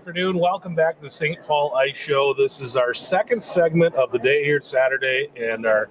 Afternoon. Welcome back to the St. Paul Ice Show. This is our second segment of the day here Saturday and our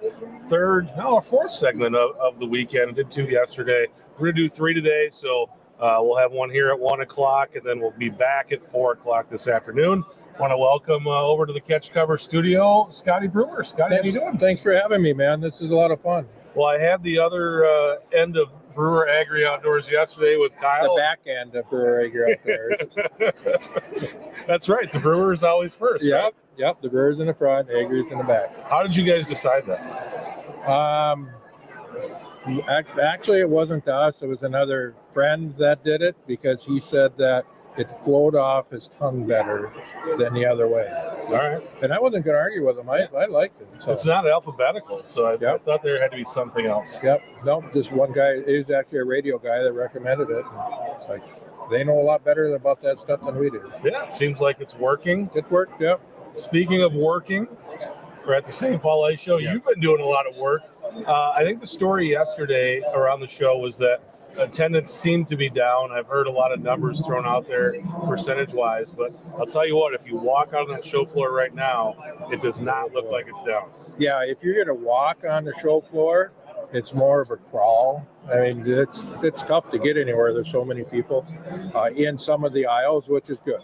fourth segment of the weekend. I did two yesterday. We're going to do three today, so we'll have one here at 1 o'clock, and then we'll be back at 4 o'clock this afternoon. Want to welcome over to the Catch Cover studio, Scotty Brewer. Scotty, how you doing? Thanks for having me, man. This is a lot of fun. Well, I had the other end of Brewer-Agre Outdoors yesterday with Kyle. The back end of Brewer-Agre Outdoors. That's right. The brewer is always first. Yep, right? Yep. The brewer's in the front, Agre's in the back. How did you guys decide that? Actually, it wasn't us. It was another friend that did it because he said that it flowed off his tongue better than the other way. All right. And I wasn't going to argue with him. I liked it. So. It's not alphabetical, so I thought there had to be something else. Yep. No, just one guy. He was actually a radio guy that recommended it. It's like, they know a lot better about that stuff than we do. Yeah, it seems like it's working. It's worked, yep. Speaking of working, we're at the St. Paul Ice Show. Yes. You've been doing a lot of work. I think the story yesterday around the show was that attendance seemed to be down. I've heard a lot of numbers thrown out there percentage-wise, but I'll tell you what, if you walk out on that show floor right now, it does not look like it's down. Yeah, if you're going to walk on the show floor, it's more of a crawl. I mean, it's tough to get anywhere. There's so many people in some of the aisles, which is good.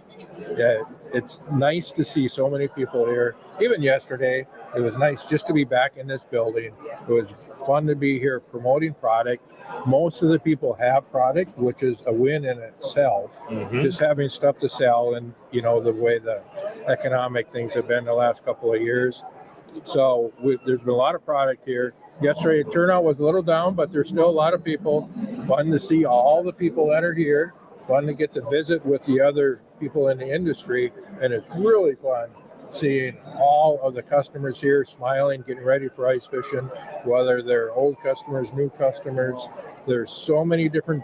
Yeah, it's nice to see so many people here. Even yesterday, it was nice just to be back in this building. It was fun to be here promoting product. Most of the people have product, which is a win in itself. Mm-hmm. Just having stuff to sell, and you know the way the economic things have been the last couple of years. So there's been a lot of product here. Yesterday, the turnout was a little down, but there's still a lot of people. Fun to see all the people that are here. Fun to get to visit with the other people in the industry, and it's really fun seeing all of the customers here smiling, getting ready for ice fishing, whether they're old customers, new customers. There's so many different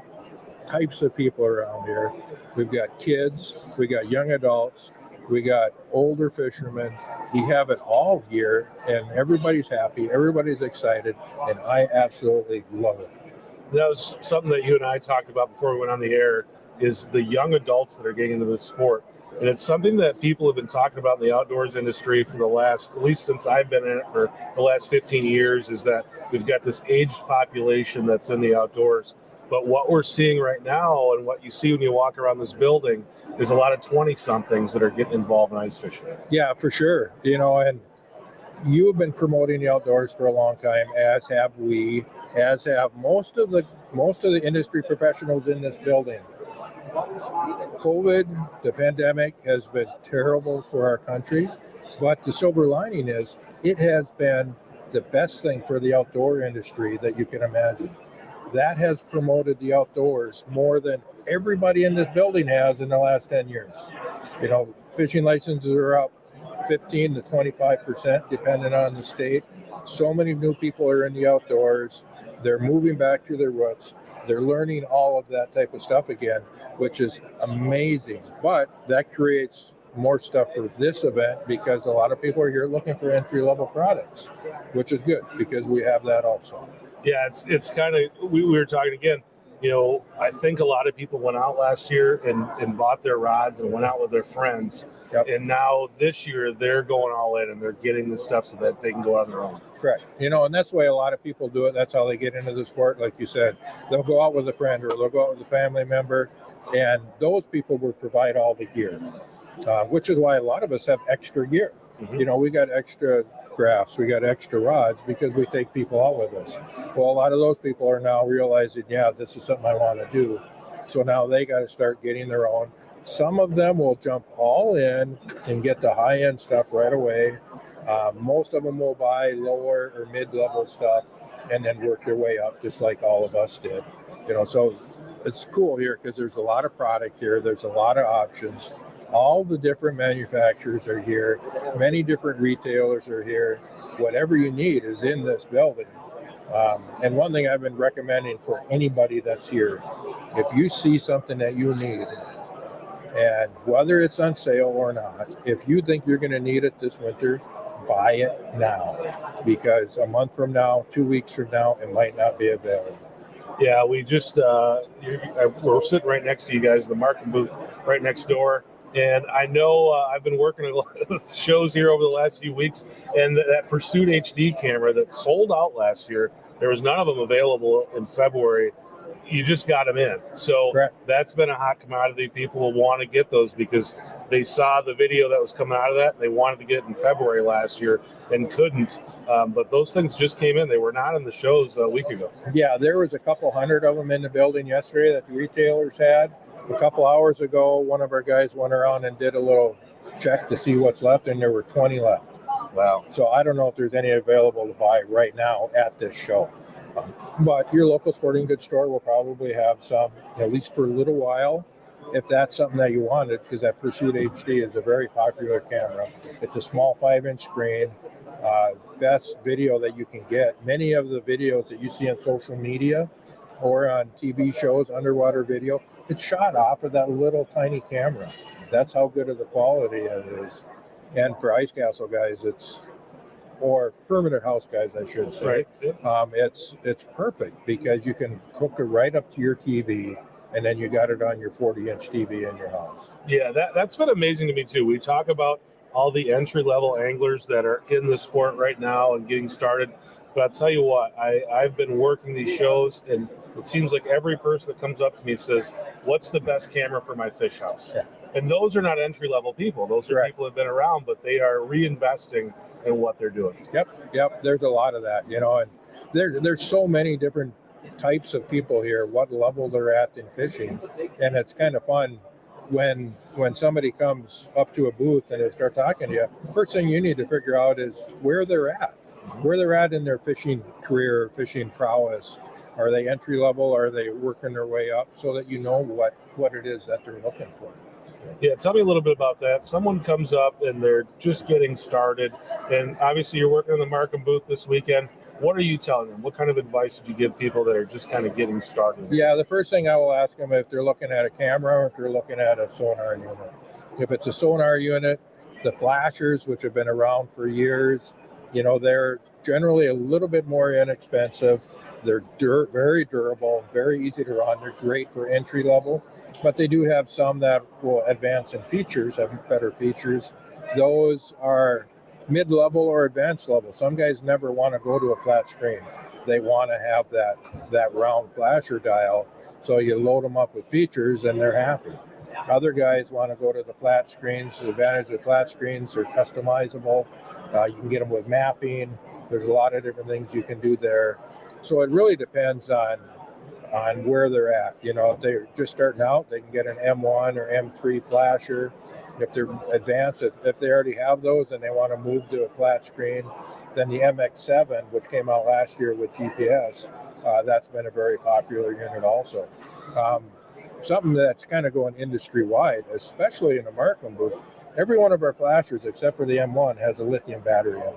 types of people around here. We've got kids, we got young adults, we got older fishermen. We have it all here, and everybody's happy, everybody's excited, and I absolutely love it. That was something that you and I talked about before we went on the air, is the young adults that are getting into this sport. And it's something that people have been talking about in the outdoors industry for the last, at least since I've been in it for the last 15 years, is that we've got this aged population that's in the outdoors. But what we're seeing right now, and what you see when you walk around this building, is a lot of 20-somethings that are getting involved in ice fishing. Yeah, for sure. You know, and you have been promoting the outdoors for a long time, as have we, as have most of the industry professionals in this building. COVID, the pandemic, has been terrible for our country, but the silver lining is it has been the best thing for the outdoor industry that you can imagine. That has promoted the outdoors more than everybody in this building has in the last 10 years. You know, fishing licenses are up 15 to 25%, depending on the state. So many new people are in the outdoors. They're moving back to their roots. They're learning all of that type of stuff again, which is amazing. But that creates more stuff for this event because a lot of people are here looking for entry-level products, which is good because we have that also. Yeah, it's kind of, we were talking again, you know, I think a lot of people went out last year and bought their rods and went out with their friends. Yep. And now this year they're going all in and they're getting the stuff so that they can go out on their own. Correct. You know, and that's the way a lot of people do it. That's how they get into the sport. Like you said, they'll go out with a friend or they'll go out with a family member, and those people will provide all the gear, which is why a lot of us have extra gear. Mm-hmm. You know, we got extra graphs, we got extra rods because we take people out with us. Well, a lot of those people are now realizing, yeah, this is something I want to do. So now they got to start getting their own. Some of them will jump all in and get the high-end stuff right away. Most of them will buy lower or mid-level stuff and then work their way up just like all of us did. You know, so it's cool here because there's a lot of product here. There's a lot of options. All the different manufacturers are here. Many different retailers are here. Whatever you need is in this building. And one thing I've been recommending for anybody that's here, if you see something that you need, and whether it's on sale or not, if you think you're going to need it this winter, buy it now. Because a month from now, 2 weeks from now, it might not be available. Yeah, we just, we're sitting right next to you guys, the MarCum booth right next door. And I know I've been working a lot of shows here over the last few weeks, and that Pursuit HD camera that sold out last year, there was none of them available in February. You just got them in. So that's been a hot commodity. People will want to get those because they saw the video that was coming out of that. And they wanted to get it in February last year and couldn't. But those things just came in. They were not in the shows a week ago. Yeah, there was a couple hundred of them in the building yesterday that the retailers had. A couple hours ago, one of our guys went around and did a little check to see what's left, and there were 20 left. Wow. So I don't know if there's any available to buy right now at this show. But your local sporting goods store will probably have some, at least for a little while, if that's something that you wanted, because that Pursuit HD is a very popular camera. It's a small 5-inch screen, best video that you can get. Many of the videos that you see on social media or on TV shows, underwater video, it's shot off of that little tiny camera. That's how good of the quality it is. And for ice castle guys, or permanent house guys, I should say. Right. It's perfect because you can hook it right up to your TV, and then you got it on your 40-inch TV in your house. Yeah, that's been amazing to me too. We talk about all the entry-level anglers that are in the sport right now and getting started. But I'll tell you what, I've been working these shows, and it seems like every person that comes up to me says, what's the best camera for my fish house? Yeah. And those are not entry-level people. Those are people who have been around, but they are reinvesting in what they're doing. Yep. There's a lot of that, and there's so many different types of people here, what level they're at in fishing. And it's kind of fun when somebody comes up to a booth and they start talking to you. First thing you need to figure out is where they're at in their fishing career, fishing prowess. Are they entry level? Are they working their way up, so that you know what it is that they're looking for? Yeah, tell me a little bit about that. Someone comes up and they're just getting started, and obviously you're working in the MarCum booth this weekend. What are you telling them? What kind of advice would you give people that are just kind of getting started? Yeah, the first thing I will ask them if they're looking at a camera or if they're looking at a sonar unit. If it's a sonar unit, the flashers, which have been around for years, they're generally a little bit more inexpensive. They're very durable, very easy to run. They're great for entry level, but they do have some that will advance in features, have better features. Those are mid-level or advanced level. Some guys never want to go to a flat screen. They want to have that round flasher dial. So you load them up with features and they're happy. Other guys want to go to the flat screens. The advantage of flat screens, they're customizable. You can get them with mapping. There's a lot of different things you can do there. So it really depends on where they're at. If they're just starting out, they can get an M1 or M3 flasher. If they're advanced, if they already have those and they want to move to a flat screen, then the MX7, which came out last year with GPS, that's been a very popular unit also. Something that's kind of going industry-wide, especially in the MarCum booth, every one of our flashers, except for the M1, has a lithium battery in it.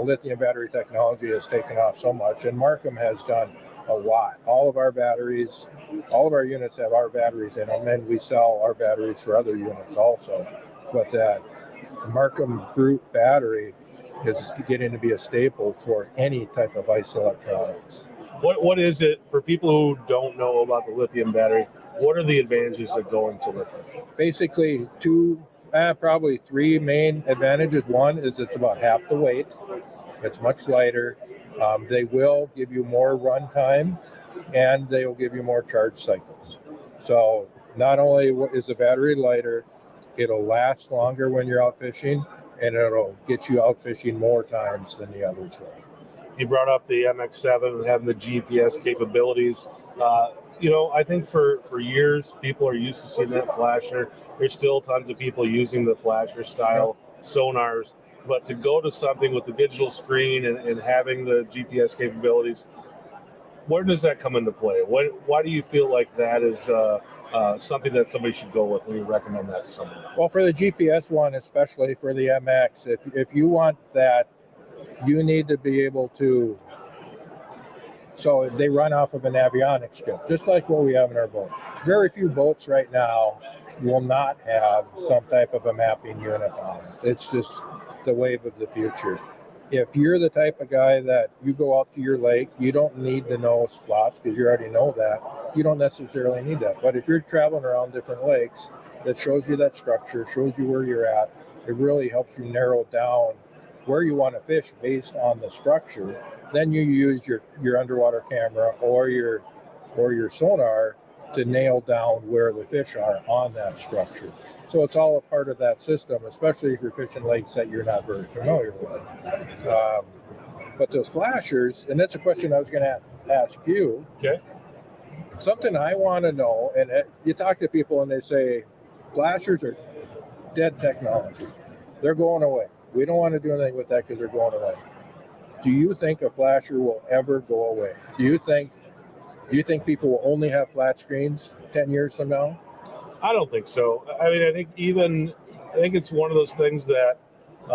Lithium battery technology has taken off so much, and MarCum has done a lot. All of our units have our batteries in them, and we sell our batteries for other units also. But that MarCum group battery is getting to be a staple for any type of ice electronics. What is it for people who don't know about the lithium battery? What are the advantages that go into lithium? Basically, probably three main advantages. One is it's about half the weight. It's much lighter. They will give you more run time, and they will give you more charge cycles. So not only is the battery lighter, it'll last longer when you're out fishing, and it'll get you out fishing more times than the others will. You brought up the MX7 and having the GPS capabilities. I think for years, people are used to seeing that flasher. There's still tons of people using the flasher style sonars. But to go to something with the digital screen and having the GPS capabilities, where does that come into play? Why do you feel like that is something that somebody should go with when you recommend that to someone? Well, for the GPS one, especially for the MX, if you want that, you need to be able to. So they run off of an avionics chip, just like what we have in our boat. Very few boats right now will not have some type of a mapping unit on it. It's just the wave of the future. If you're the type of guy that you go out to your lake, you don't need to know spots because you already know that. You don't necessarily need that. But if you're traveling around different lakes that shows you that structure, shows you where you're at. It really helps you narrow down where you want to fish based on the structure. Then you use your underwater camera or your sonar to nail down where the fish are on that structure. So it's all a part of that system, especially if you're fishing lakes that you're not very familiar with. But those flashers, and that's a question I was going to ask you. Okay. Something I want to know, and you talk to people and they say, flashers are dead technology. They're going away. We don't want to do anything with that because they're going away. Do you think a flasher will ever go away? Do you think people will only have flat screens 10 years from now? I don't think so. I mean, I think it's one of those things that, a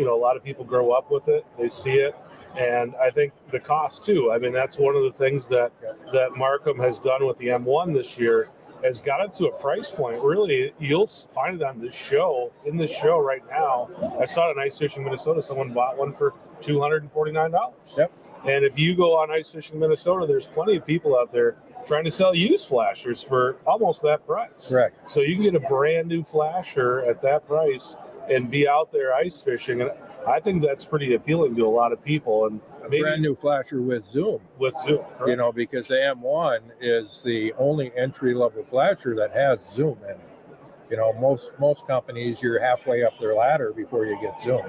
lot of people grow up with it. They see it. And I think the cost too. I mean, that's one of the things that MarCum has done with the M1 this year, has got it to a price point. Really, you'll find it on this show. In this show right now, I saw it in Ice Fishing Minnesota. Someone bought one for $249. Yep. And if you go on Ice Fishing Minnesota, there's plenty of people out there trying to sell used flashers for almost that price. Correct. So you can get a brand new flasher at that price and be out there ice fishing. And I think that's pretty appealing to a lot of people. And maybe brand new flasher with zoom. With zoom, correct. Because the M1 is the only entry level flasher that has zoom in it. Most companies, you're halfway up their ladder before you get zoom.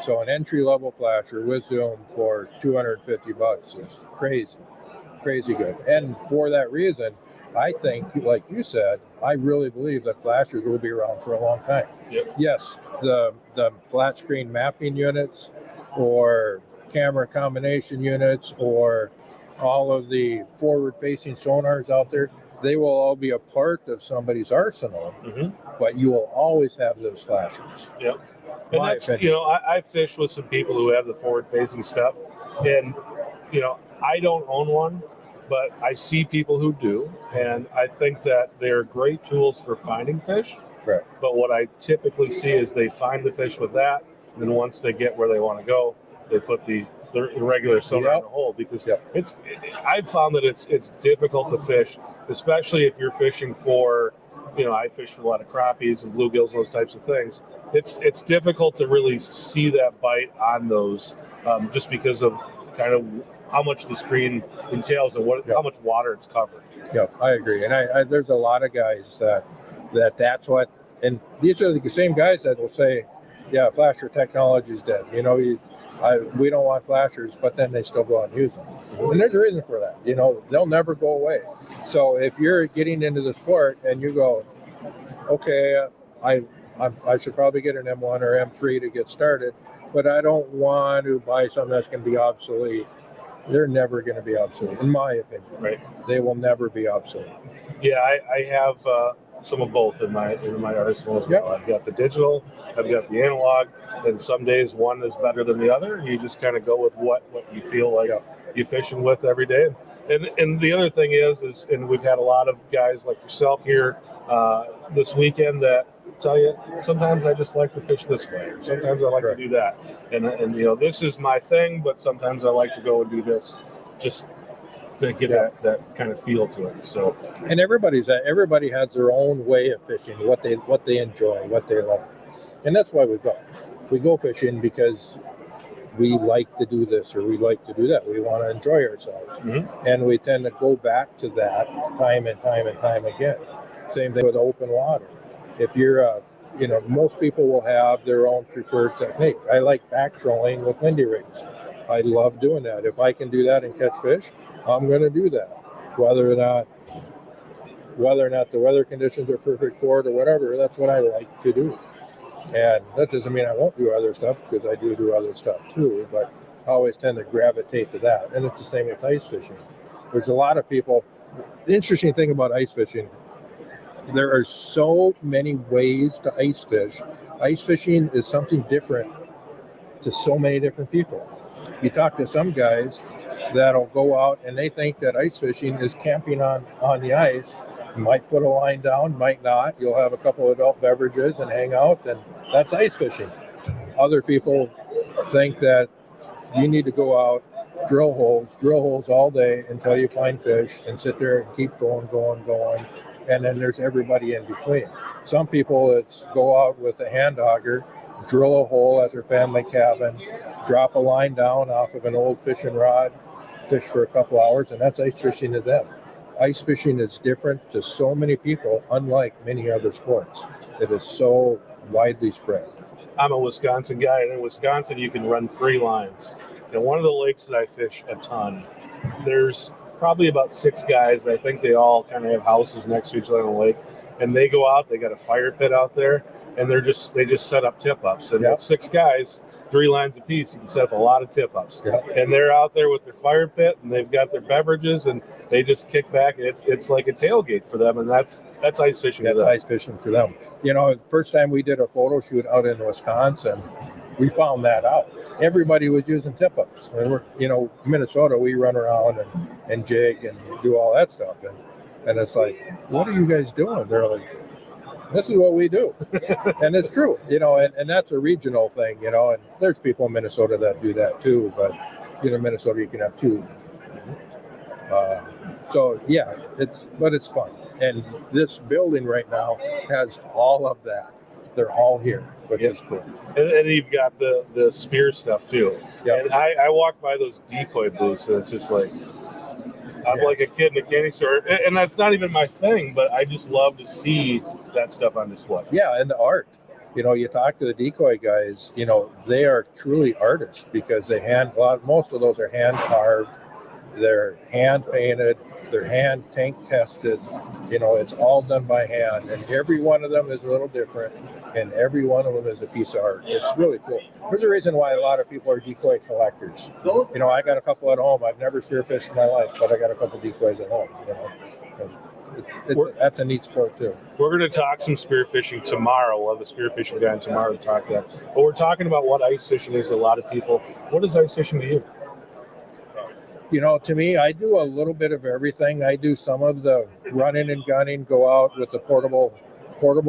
So an entry level flasher with zoom for $250 is crazy good. And for that reason, I think, like you said, I really believe that flashers will be around for a long time. Yep. Yes, the flat screen mapping units or camera combination units or all of the forward-facing sonars out there, they will all be a part of somebody's arsenal, but you will always have those flashers. Yep. And that's, I fish with some people who have the forward-facing stuff, and, I don't own one, but I see people who do, and I think that they're great tools for finding fish. Right. But what I typically see is they find the fish with that, and then once they get where they want to go, they put the regular sonar in the hole, because I've found that it's difficult to fish, especially if you're fishing for, I fish for a lot of crappies and bluegills, those types of things. It's difficult to really see that bite on those, just because of kind of how much the screen entails and how much water it's covered. Yeah, I agree. And I there's a lot of guys that's what, and these are the same guys that will say, yeah, flasher technology is dead. We don't want flashers, but then they still go out and use them. And there's a reason for that. They'll never go away. So if you're getting into the sport and you go, okay, I should probably get an M1 or M3 to get started, but I don't want to buy something that's going to be obsolete. They're never going to be obsolete, in my opinion. Right. They will never be obsolete. Yeah, I have some of both in my arsenal as well. I've got the digital, I've got the analog, and some days one is better than the other. You just kind of go with what you feel like you're fishing with every day. And the other thing is, and we've had a lot of guys like yourself here this weekend that tell you, sometimes I just like to fish this way, or sometimes I like to do that. And this is my thing, but sometimes I like to go and do this just to get that kind of feel to it. So, and everybody has their own way of fishing, what they enjoy, what they like. And that's why we go fishing, because we like to do this or we like to do that. We want to enjoy ourselves. And we tend to go back to that time and time again. Same thing with open water. If you're, most people will have their own preferred technique. I like back trolling with Lindy rigs. I love doing that. If I can do that and catch fish, I'm going to do that. Whether or not the weather conditions are perfect for it or whatever, that's what I like to do. And that doesn't mean I won't do other stuff, because I do other stuff too, but I always tend to gravitate to that. And it's the same with ice fishing. There's a lot of people. The interesting thing about ice fishing, there are so many ways to ice fish. Ice fishing is something different to so many different people. You talk to some guys that'll go out and they think that ice fishing is camping on the ice. You might put a line down, might not. You'll have a couple of adult beverages and hang out, and that's ice fishing. Other people think that you need to go out, drill holes all day until you find fish, and sit there and keep going. And then there's everybody in between. Some people, it's go out with a hand auger, drill a hole at their family cabin, drop a line down off of an old fishing rod, fish for a couple hours, and that's ice fishing to them. Ice fishing is different to so many people, unlike many other sports. It is so widely spread. I'm a Wisconsin guy, and in Wisconsin, you can run 3 lines. And one of the lakes that I fish a ton, there's probably about 6 guys. I think they all kind of have houses next to each other on the lake, and they go out. They got a fire pit out there, and they just set up tip ups. And with 6 guys, 3 lines apiece, you can set up a lot of tip ups. And they're out there with their fire pit, and they've got their beverages, and they just kick back. It's like a tailgate for them, and that's ice fishing. That's ice fishing for them. You know, the first time we did a photo shoot out in Wisconsin, we found that out. Everybody was using tip ups. And we're, you know, Minnesota, we run around and jig and do all that stuff, and it's like, what are you guys doing? They're like, this is what we do. And it's true, you know, and that's a regional thing, you know, and there's people in Minnesota that do that too, but you know, Minnesota, you can have 2. So yeah, it's fun. And this building right now has all of that. They're all here, which is cool. And you've got the spear stuff too. And I walk by those decoy booths, and it's just like, I'm like a kid in a candy store, and that's not even my thing, but I just love to see that stuff on display. Yeah, and the art. You know, you talk to the decoy guys, you know, they are truly artists because most of those are hand carved, they're hand painted, they're hand tank tested. You know, it's all done by hand, and every one of them is a little different, and every one of them is a piece of art. It's really cool. There's a reason why a lot of people are decoy collectors. You know, I got a couple at home. I've never spearfished in my life, but I got a couple decoys at home. You know, that's a neat sport too. We're going to talk some spearfishing tomorrow. We'll have a spearfishing guy tomorrow to talk that. But we're talking about what ice fishing is to a lot of people. What is ice fishing to you? You know, to me, I do a little bit of everything. I do some of the running and gunning, go out with the portable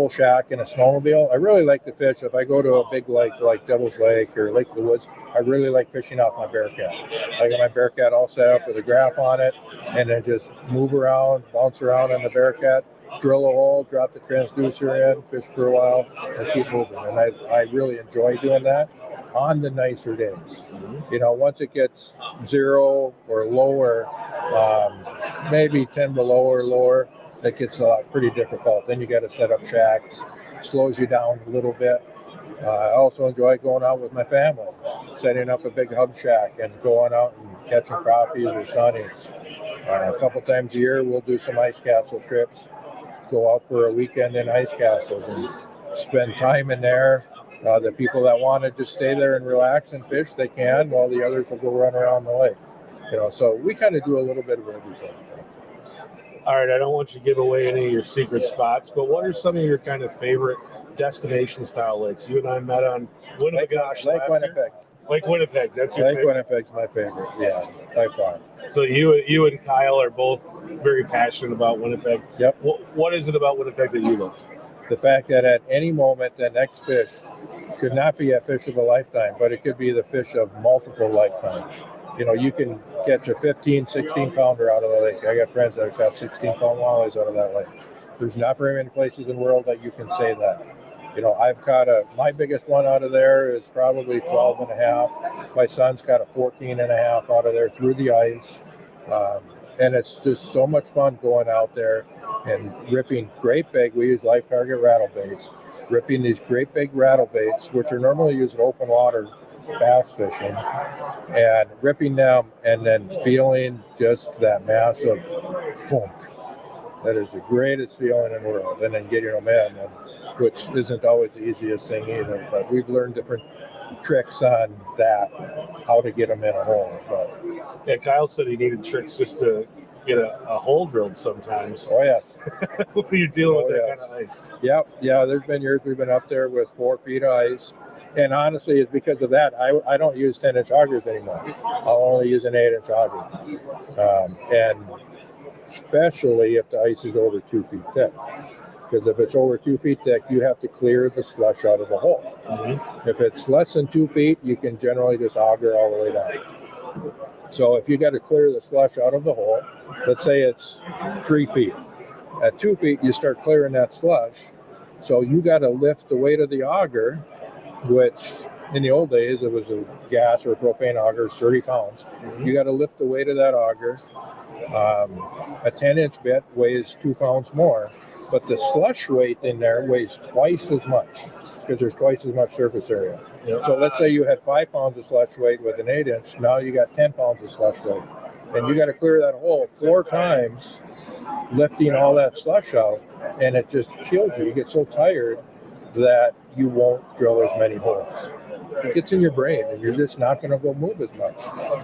shack and a snowmobile. I really like to fish. If I go to a big lake like Devil's Lake or Lake of the Woods, I really like fishing off my Bearcat. I got my Bearcat all set up with a graph on it, and then just move around, bounce around on the Bearcat, drill a hole, drop the transducer in, fish for a while, and keep moving. And I really enjoy doing that on the nicer days. You know, once it gets 0 or lower, maybe 10 below or lower, that gets pretty difficult. Then you got to set up shacks, slows you down a little bit. I also enjoy going out with my family, setting up a big hub shack and going out and catching crappies or sunnies. A couple times a year, we'll do some ice castle trips, go out for a weekend in ice castles and spend time in there. The people that want to just stay there and relax and fish, they can, while the others will go run around the lake. You know, so we kind of do a little bit of everything. All right, I don't want you to give away any of your secret spots, but what are some of your kind of favorite destination-style lakes? You and I met on Winnipeg. Lake Winnipeg. Lake Winnipeg, that's your favorite? Lake Winnipeg's my favorite, yeah, by far. So you and Kyle are both very passionate about Winnipeg. Yep. What is it about Winnipeg that you love? The fact that at any moment the next fish could not be a fish of a lifetime, but it could be the fish of multiple lifetimes. You know, you can catch a 15, 16 pounder out of the lake. I got friends that have caught 16 pound walleyes out of that lake. There's not very many places in the world that you can say that. You know, I've caught my biggest one out of there is probably 12 and a half. My son's caught a 14 and a half out of there through the ice. And it's just so much fun going out there and ripping great big. We use live target rattle baits, ripping these great big rattle baits, which are normally used in open water bass fishing, and ripping them and then feeling just that massive funk. That is the greatest feeling in the world. And then getting them in, which isn't always the easiest thing either, but we've learned different tricks on that, how to get them in a hole. But yeah, Kyle said he needed tricks just to get a hole drilled sometimes. Oh yes. When you're dealing with that kind of ice. Yep. Yeah, there's been years we've been up there with 4 feet of ice. And honestly, it's because of that. I don't use 10-inch augers anymore. I'll only use an 8-inch auger. And especially if the ice is over 2 feet thick. Because if it's over 2 feet thick, you have to clear the slush out of the hole. Mm-hmm. If it's less than 2 feet, you can generally just auger all the way down. So if you got to clear the slush out of the hole, let's say it's 3 feet. At 2 feet, you start clearing that slush. So you got to lift the weight of the auger, which in the old days it was a gas or a propane auger, 30 pounds. You got to lift the weight of that auger. A 10-inch bit weighs 2 pounds more, but the slush weight in there weighs twice as much because there's twice as much surface area. Yep. So let's say you had 5 pounds of slush weight with an 8-inch. Now you got 10 pounds of slush weight, and you got to clear that hole 4 times, lifting all that slush out, and it just kills you. You get so tired that you won't drill as many holes. It gets in your brain, and you're just not going to go move as much.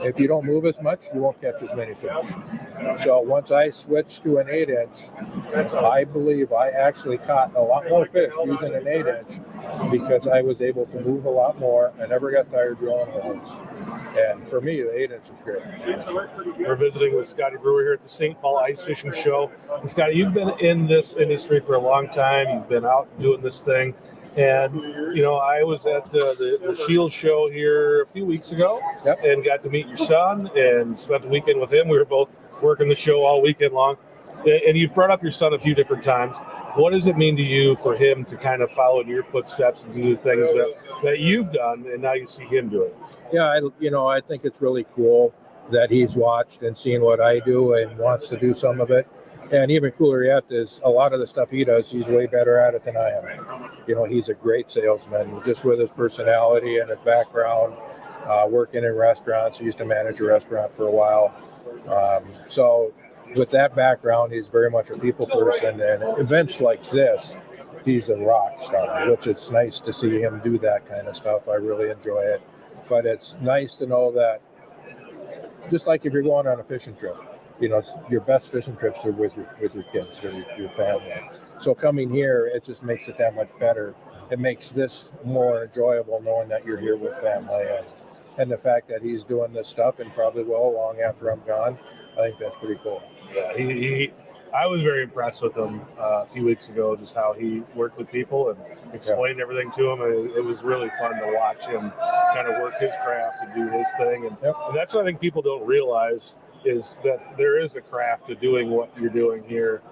If you don't move as much, you won't catch as many fish. So once I switched to an 8-inch, I believe I actually caught a lot more fish using an 8-inch because I was able to move a lot more. I never got tired drilling holes. And for me, the 8-inch is great. We're visiting with Scotty Brewer here at the St. Paul Ice Fishing Show. And Scotty, you've been in this industry for a long time. You've been out doing this thing. And, you know, I was at the Shield show here a few weeks ago and got to meet your son and spent the weekend with him. We were both working the show all weekend long. And you've brought up your son a few different times. What does it mean to you for him to kind of follow in your footsteps and do the things that you've done and now you see him do it? Yeah, I think it's really cool that he's watched and seen what I do and wants to do some of it. And even cooler yet is a lot of the stuff he does, he's way better at it than I am. You know, he's a great salesman, just with his personality and his background, working in restaurants. He used to manage a restaurant for a while. So with that background, he's very much a people person. And events like this, he's a rock star, which is nice to see him do that kind of stuff. I really enjoy it. But it's nice to know that, just like if you're going on a fishing trip, you know, your best fishing trips are with your kids or your family. So coming here, it just makes it that much better. It makes this more enjoyable knowing that you're here with family, and the fact that he's doing this stuff and probably will long after I'm gone. I think that's pretty cool. Yeah, I was very impressed with him a few weeks ago, just how he worked with people and explained everything to them. And it was really fun to watch him kind of work his craft and do his thing. And that's what I think people don't realize, is that there is a craft to doing what you're doing here,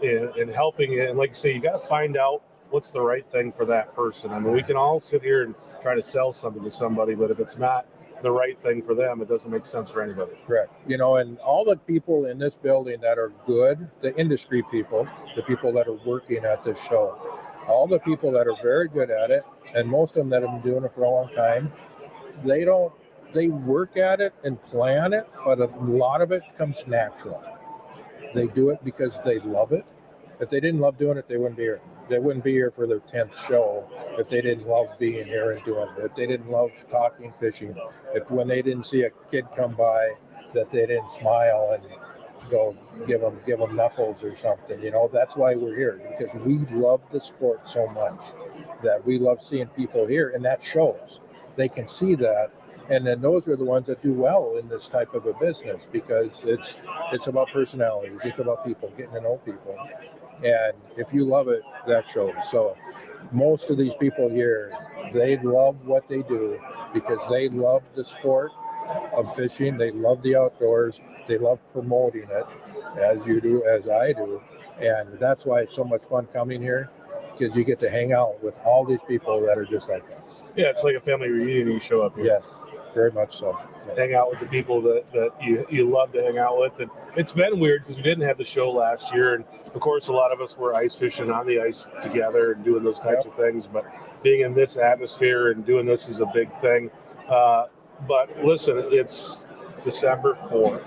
and helping it. And like you say, you got to find out what's the right thing for that person. I mean, we can all sit here and try to sell something to somebody, but if it's not the right thing for them, it doesn't make sense for anybody. Correct. You know, and all the people in this building that are good, the industry people, the people that are working at this show, all the people that are very good at it, and most of them that have been doing it for a long time, they work at it and plan it, but a lot of it comes natural. They do it because they love it. If they didn't love doing it, they wouldn't be here. They wouldn't be here for their 10th show if they didn't love being here and doing it. If they didn't love talking fishing. If when they didn't see a kid come by that they didn't smile and go give them knuckles or something. You know, that's why we're here, because we love the sport so much that we love seeing people here, and that shows. They can see that. And then those are the ones that do well in this type of a business, because it's about personalities, it's about people, getting to know people. And if you love it, that shows. So most of these people here, they love what they do because they love the sport of fishing. They love the outdoors. They love promoting it, as you do, as I do. And that's why it's so much fun coming here, because you get to hang out with all these people that are just like us. Yeah, it's like a family reunion. You show up here. Yes, very much so. Hang out with the people that you love to hang out with. And it's been weird because we didn't have the show last year. And, of course, a lot of us were ice fishing on the ice together and doing those types of things. But being in this atmosphere and doing this is a big thing. But, listen, it's December 4th.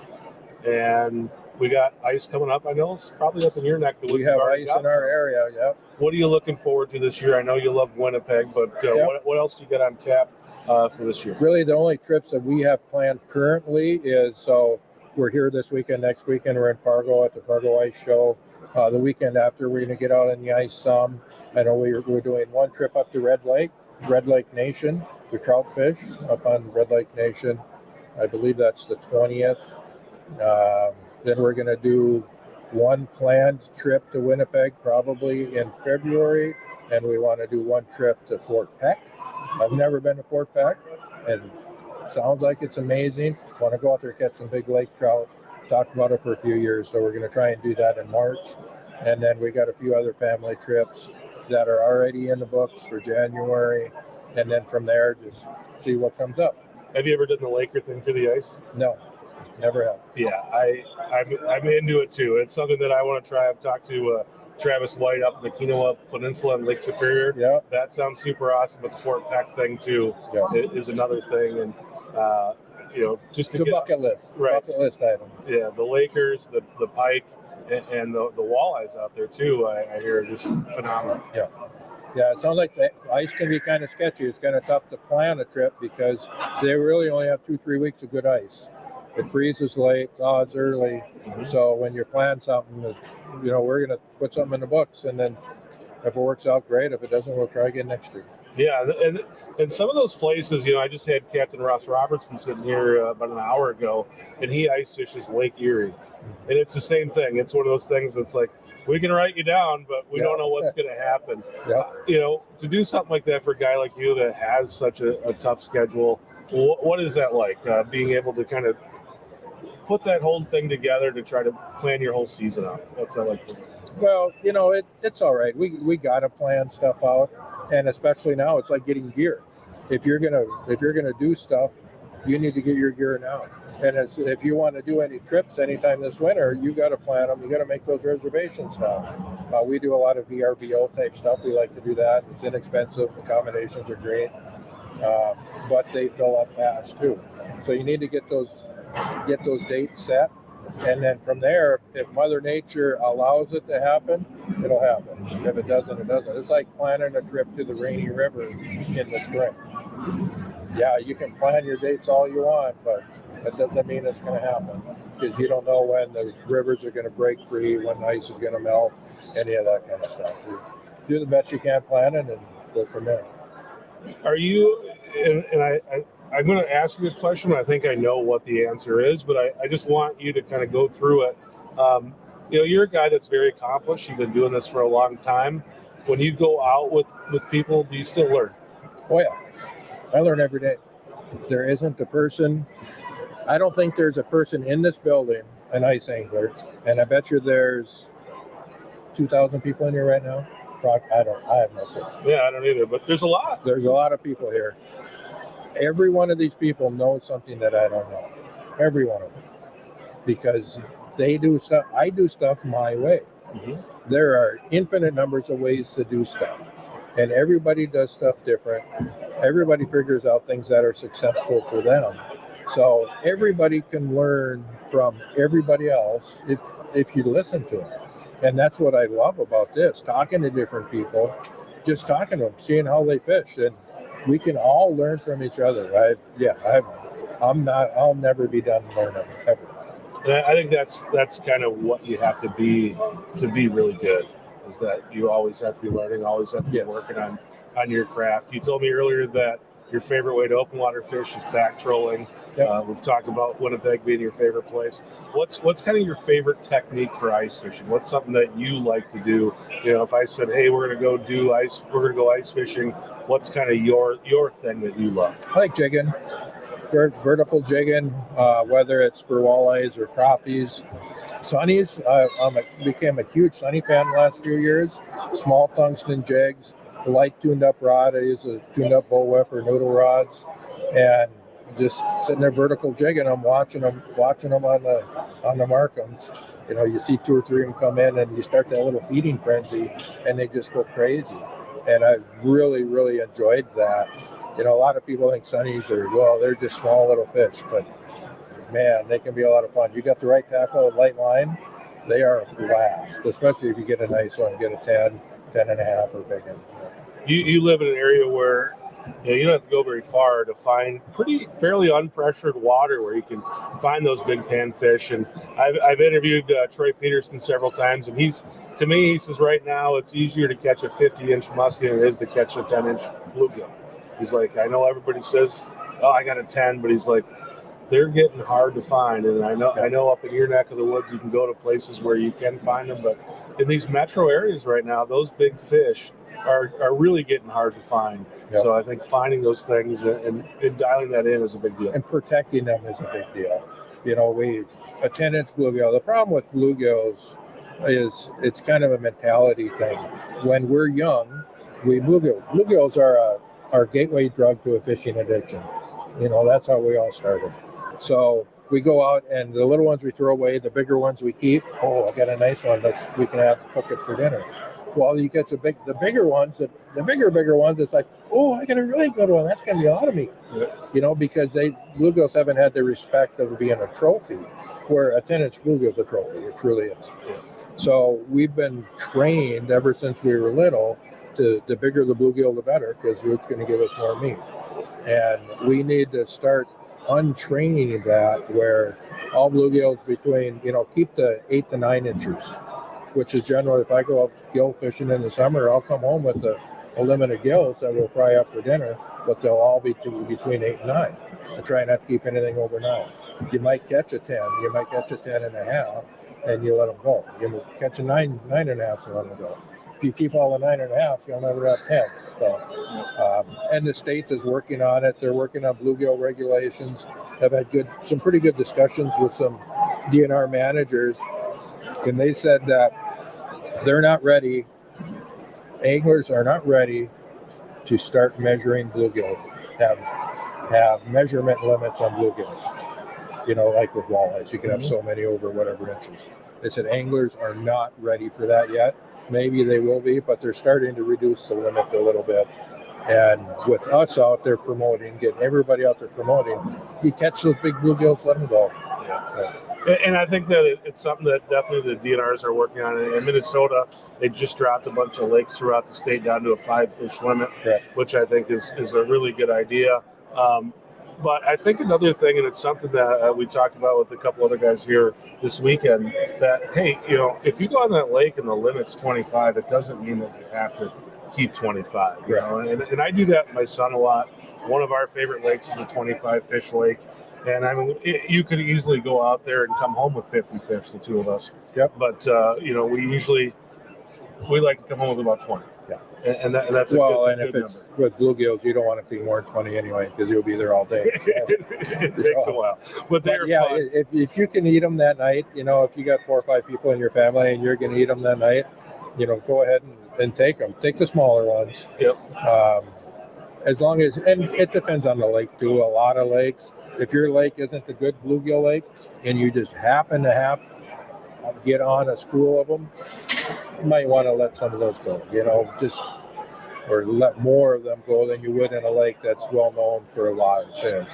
And we got ice coming up. I know it's probably up in your neck. We have ice in our area, yep. What are you looking forward to this year? I know you love Winnipeg, but what else do you got on tap for this year? Really, the only trips that we have planned currently is, so we're here this weekend. Next weekend, we're in Fargo at the Fargo Ice Show. The weekend after, we're going to get out on the ice some. I know we're doing one trip up to Red Lake Nation, to trout fish up on Red Lake Nation. I believe that's the 20th. Then we're going to do one planned trip to Winnipeg probably in February, and we want to do one trip to Fort Peck. I've never been to Fort Peck, and it sounds like it's amazing. Want to go out there, catch some big lake trout. Talked about it for a few years, so we're going to try and do that in March. And then we got a few other family trips that are already in the books for January, and then from there just see what comes up. Have you ever done the Laker thing through the ice? No, never have. Yeah, I'm into it too. It's something that I want to try. I've talked to Travis White up in the Kenowa Peninsula in Lake Superior. Yeah, That sounds super awesome. But the Fort Peck thing too is another thing, and just to it's a get bucket list, right. bucket list item. Yeah, the Lakers, the pike, and the walleyes out there too. I hear are just phenomenal. Yeah, it sounds like the ice can be kind of sketchy. It's kind of tough to plan a trip because they really only have 2-3 weeks of good ice. It freezes late, thaws early. Mm-hmm. So when you plan something, we're going to put something in the books, and then if it works out, great. If it doesn't, we'll try again next year. Yeah, and some of those places, I just had Captain Ross Robertson sitting here about an hour ago, and he ice fishes Lake Erie, and it's the same thing. It's one of those things that's like, we can write you down, but we don't know what's going to happen. Yeah. To do something like that for a guy like you that has such a tough schedule, what is that like? Being able to kind of put that whole thing together to try to plan your whole season out. What's that like for you? Well, it's all right. We got to plan stuff out, and especially now, it's like getting gear. If you're gonna do stuff, you need to get your gear now. And if you want to do any trips anytime this winter, you got to plan them. You got to make those reservations now. We do a lot of VRBO type stuff. We like to do that. It's inexpensive. Accommodations are great, but they fill up fast too. So you need to get those dates set, and then from there, if Mother Nature allows it to happen, it'll happen. If it doesn't, it doesn't. It's like planning a trip to the Rainy River in the spring. Yeah, you can plan your dates all you want, but that doesn't mean it's going to happen, because you don't know when the rivers are going to break free, when ice is going to melt, any of that kind of stuff. You do the best you can planning and go from there. Are you, and I'm going to ask you this question, but I think I know what the answer is, but I just want you to kind of go through it. You're a guy that's very accomplished. You've been doing this for a long time. When you go out with people, do you still learn? Oh, yeah. I learn every day. There isn't a person, I don't think there's a person in this building, an ice angler, and I bet you there's 2,000 people in here right now. I have no clue. Yeah, I don't either, but there's a lot. There's a lot of people here. Every one of these people knows something that I don't know. Every one of them. Because they do stuff, I do stuff my way. Mm-hmm. There are infinite numbers of ways to do stuff. And everybody does stuff different. Everybody figures out things that are successful for them. So everybody can learn from everybody else if you listen to them. And that's what I love about this, talking to different people, just talking to them, seeing how they fish. And we can all learn from each other. I'll never be done learning, ever. And I think that's kind of what you have to be really good, is that you always have to be learning, always have to be working on your craft. You told me earlier that your favorite way to open water fish is back trolling. Yep. We've talked about Winnipeg being your favorite place. What's kind of your favorite technique for ice fishing? What's something that you like to do? If I said, hey, we're gonna go ice fishing, what's kind of your thing that you love? I like jigging, vertical jigging, whether it's for walleyes or crappies. Sunnies, I became a huge sunny fan the last few years. Small tungsten jigs, light tuned up rod. I use a tuned up bullwhip or noodle rods, and just sitting there vertical jigging them, watching them on the MarCums. You see 2 or 3 of them come in, and you start that little feeding frenzy, and they just go crazy. And I've really, really enjoyed that. A lot of people think sunnies they're just small little fish, but man, they can be a lot of fun. You got the right tackle, light line, they are a blast, especially if you get a nice one, get a 10 and a half or bigger. You live in an area where you don't have to go very far to find fairly unpressured water where you can find those big panfish. And I've interviewed Troy Peterson several times, and he says right now it's easier to catch a 50-inch muskie than it is to catch a 10-inch bluegill. He's like, I know everybody says, oh, I got a 10, but he's like, they're getting hard to find. And I know up in your neck of the woods, you can go to places where you can find them, but in these metro areas right now, those big fish are really getting hard to find. Yep. So I think finding those things and dialing that in is a big deal. And protecting them is a big deal. A 10-inch bluegill. The problem with bluegills it's kind of a mentality thing. When we're young, bluegills are our gateway drug to a fishing addiction. That's how we all started. So we go out, and the little ones we throw away, the bigger ones we keep. Oh, I got a nice one. We can cook it for dinner. Well, you get the bigger ones, the bigger ones. It's like, oh, I got a really good one. That's gonna be a lot of meat. Yeah. Because bluegills haven't had the respect of being a trophy, where a 10-inch bluegill's a trophy. It truly is. Yeah. So we've been trained ever since we were little to the bigger the bluegill, the better, because it's going to give us more meat. And we need to start untraining that, where all bluegills between, keep the 8 to 9 inches, which is generally, if I go out gill fishing in the summer, I'll come home with a limit of gills that we'll fry up for dinner, but they'll all be between 8 and 9. I try not to keep anything over 9. You might catch a 10, you might catch a 10 and a half, and you let them go. You catch a 9 and a half, and let them go. If you keep all the 9 and a half, you'll never have 10s. So, and the state is working on it. They're working on bluegill regulations. I've had some pretty good discussions with some DNR managers, and they said that they're not ready. Anglers are not ready to start measuring bluegills. Have measurement limits on bluegills. Like with walleyes, you can have so many over whatever inches. They said anglers are not ready for that yet. Maybe they will be, but they're starting to reduce the limit a little bit. And with us out there promoting, getting everybody out there promoting, you catch those big bluegills, let them go. Yeah. And I think that it's something that definitely the DNRs are working on. In Minnesota, they just dropped a bunch of lakes throughout the state down to a 5-fish limit, which I think is a really good idea. But I think another thing, and it's something that we talked about with a couple other guys here this weekend, that, hey, if you go on that lake and the limit's 25, it doesn't mean that you have to keep 25. And I do that with my son a lot. One of our favorite lakes is a 25-fish lake. And I mean, you could easily go out there and come home with 50 fish, the two of us. Yep. But, we like to come home with about 20. Yeah. And that's and if it's number. With bluegills, you don't want to clean more than 20 anyway, because you'll be there all day. It takes a while, but they're fun. If you can eat them that night, if you got 4 or 5 people in your family and you're going to eat them that night, go ahead and take them. Take the smaller ones. Yep. As long as, and it depends on the lake too. A lot of lakes, if your lake isn't a good bluegill lake and you just happen to get on a school of them, you might want to let some of those go, or let more of them go than you would in a lake that's well known for a lot of fish.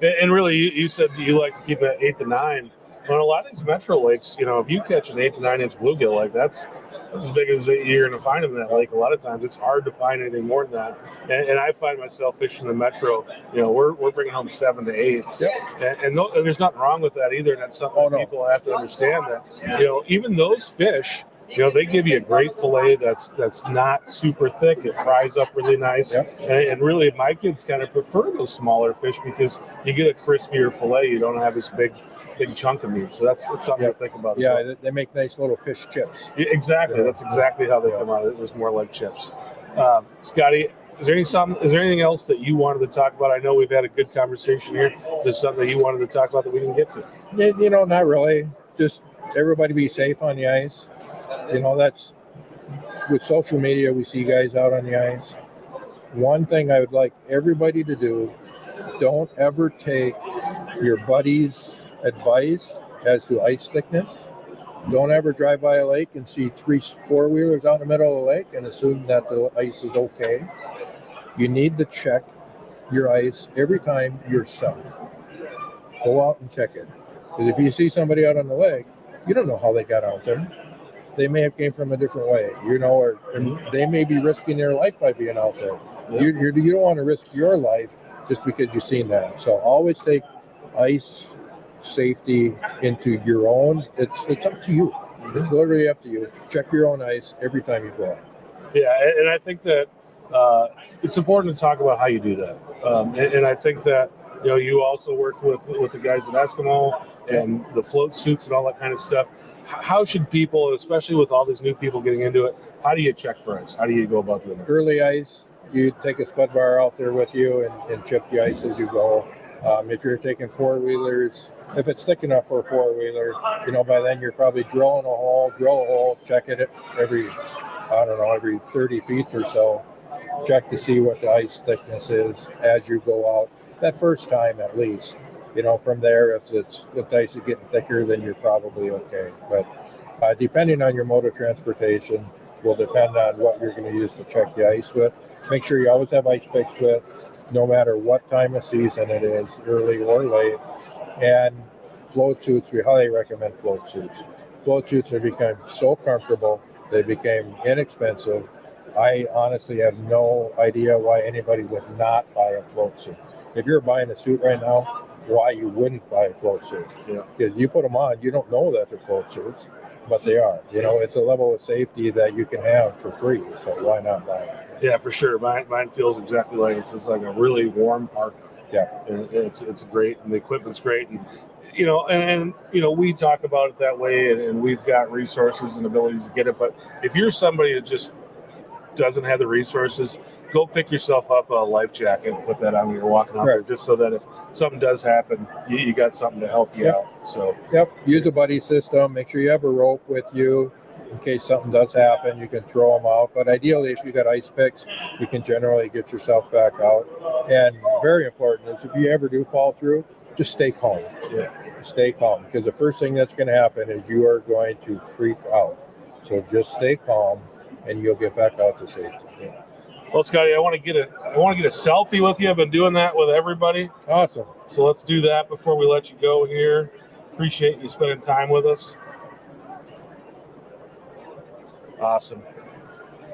And really, you said you like to keep it at 8 to 9. On a lot of these metro lakes, if you catch an 8 to 9 inch bluegill, like that's as big as you're going to find them in that lake. A lot of times, it's hard to find anything more than that. And I find myself fishing the metro. We're bringing home 7 to 8s, and there's nothing wrong with that either. And that's something people have to understand that even those fish. They give you a great fillet that's not super thick. It fries up really nice. Yep. And really, my kids kind of prefer those smaller fish because you get a crispier fillet. You don't have this big chunk of meat. So that's something to think about. Yeah, they make nice little fish chips. Exactly. That's exactly how they come out. It was more like chips. Scotty, is there anything else that you wanted to talk about? I know we've had a good conversation here. There's something that you wanted to talk about that we didn't get to. Not really. Just everybody be safe on the ice. That's with social media, we see guys out on the ice. One thing I would like everybody to do, don't ever take your buddy's advice as to ice thickness. Don't ever drive by a lake and see 3 4-wheelers out in the middle of the lake and assume that the ice is okay. You need to check your ice every time yourself. Go out and check it. Because if you see somebody out on the lake, you don't know how they got out there. They may have came from a different way, or they may be risking their life by being out there. Yeah. You don't want to risk your life just because you've seen that. So always take ice safety into your own. It's up to you. It's literally up to you. Check your own ice every time you go out. Yeah, and I think that it's important to talk about how you do that. And I think that you also work with the guys at Eskimo and the float suits and all that kind of stuff. How should people, especially with all these new people getting into it, how do you check for ice? How do you go about doing it? Early ice, you take a spud bar out there with you and chip the ice as you go. If you're taking four-wheelers, if it's thick enough for a four-wheeler, by then you're probably drill a hole, check it every 30 feet or so. Check to see what the ice thickness is as you go out. That first time at least. From there, if the ice is getting thicker, then you're probably okay. But depending on your mode of transportation will depend on what you're going to use to check the ice with. Make sure you always have ice picks with, no matter what time of season it is, early or late. And float suits, we highly recommend float suits. Float suits have become so comfortable, they became inexpensive. I honestly have no idea why anybody would not buy a float suit. If you're buying a suit right now, why you wouldn't buy a float suit? Because you put them on, you don't know that they're float suits, but they are. It's a level of safety that you can have for free, so why not buy it? Yeah, for sure. Mine feels exactly like it's just like a really warm parka. Yeah, and it's great, and the equipment's great, and we talk about it that way, and we've got resources and abilities to get it. But if you're somebody that just doesn't have the resources, go pick yourself up a life jacket, put that on when you're walking out there, just so that if something does happen, you got something to help you out. So use a buddy system. Make sure you have a rope with you in case something does happen. You can throw them out, but ideally, if you got ice picks, you can generally get yourself back out. And very important is if you ever do fall through, just stay calm. Stay calm, because the first thing that's going to happen is you are going to freak out. So just stay calm, and you'll get back out to safety. Well, Scotty, I want to get a selfie with you. I've been doing that with everybody. Awesome. So let's do that before we let you go here. Appreciate you spending time with us. Awesome.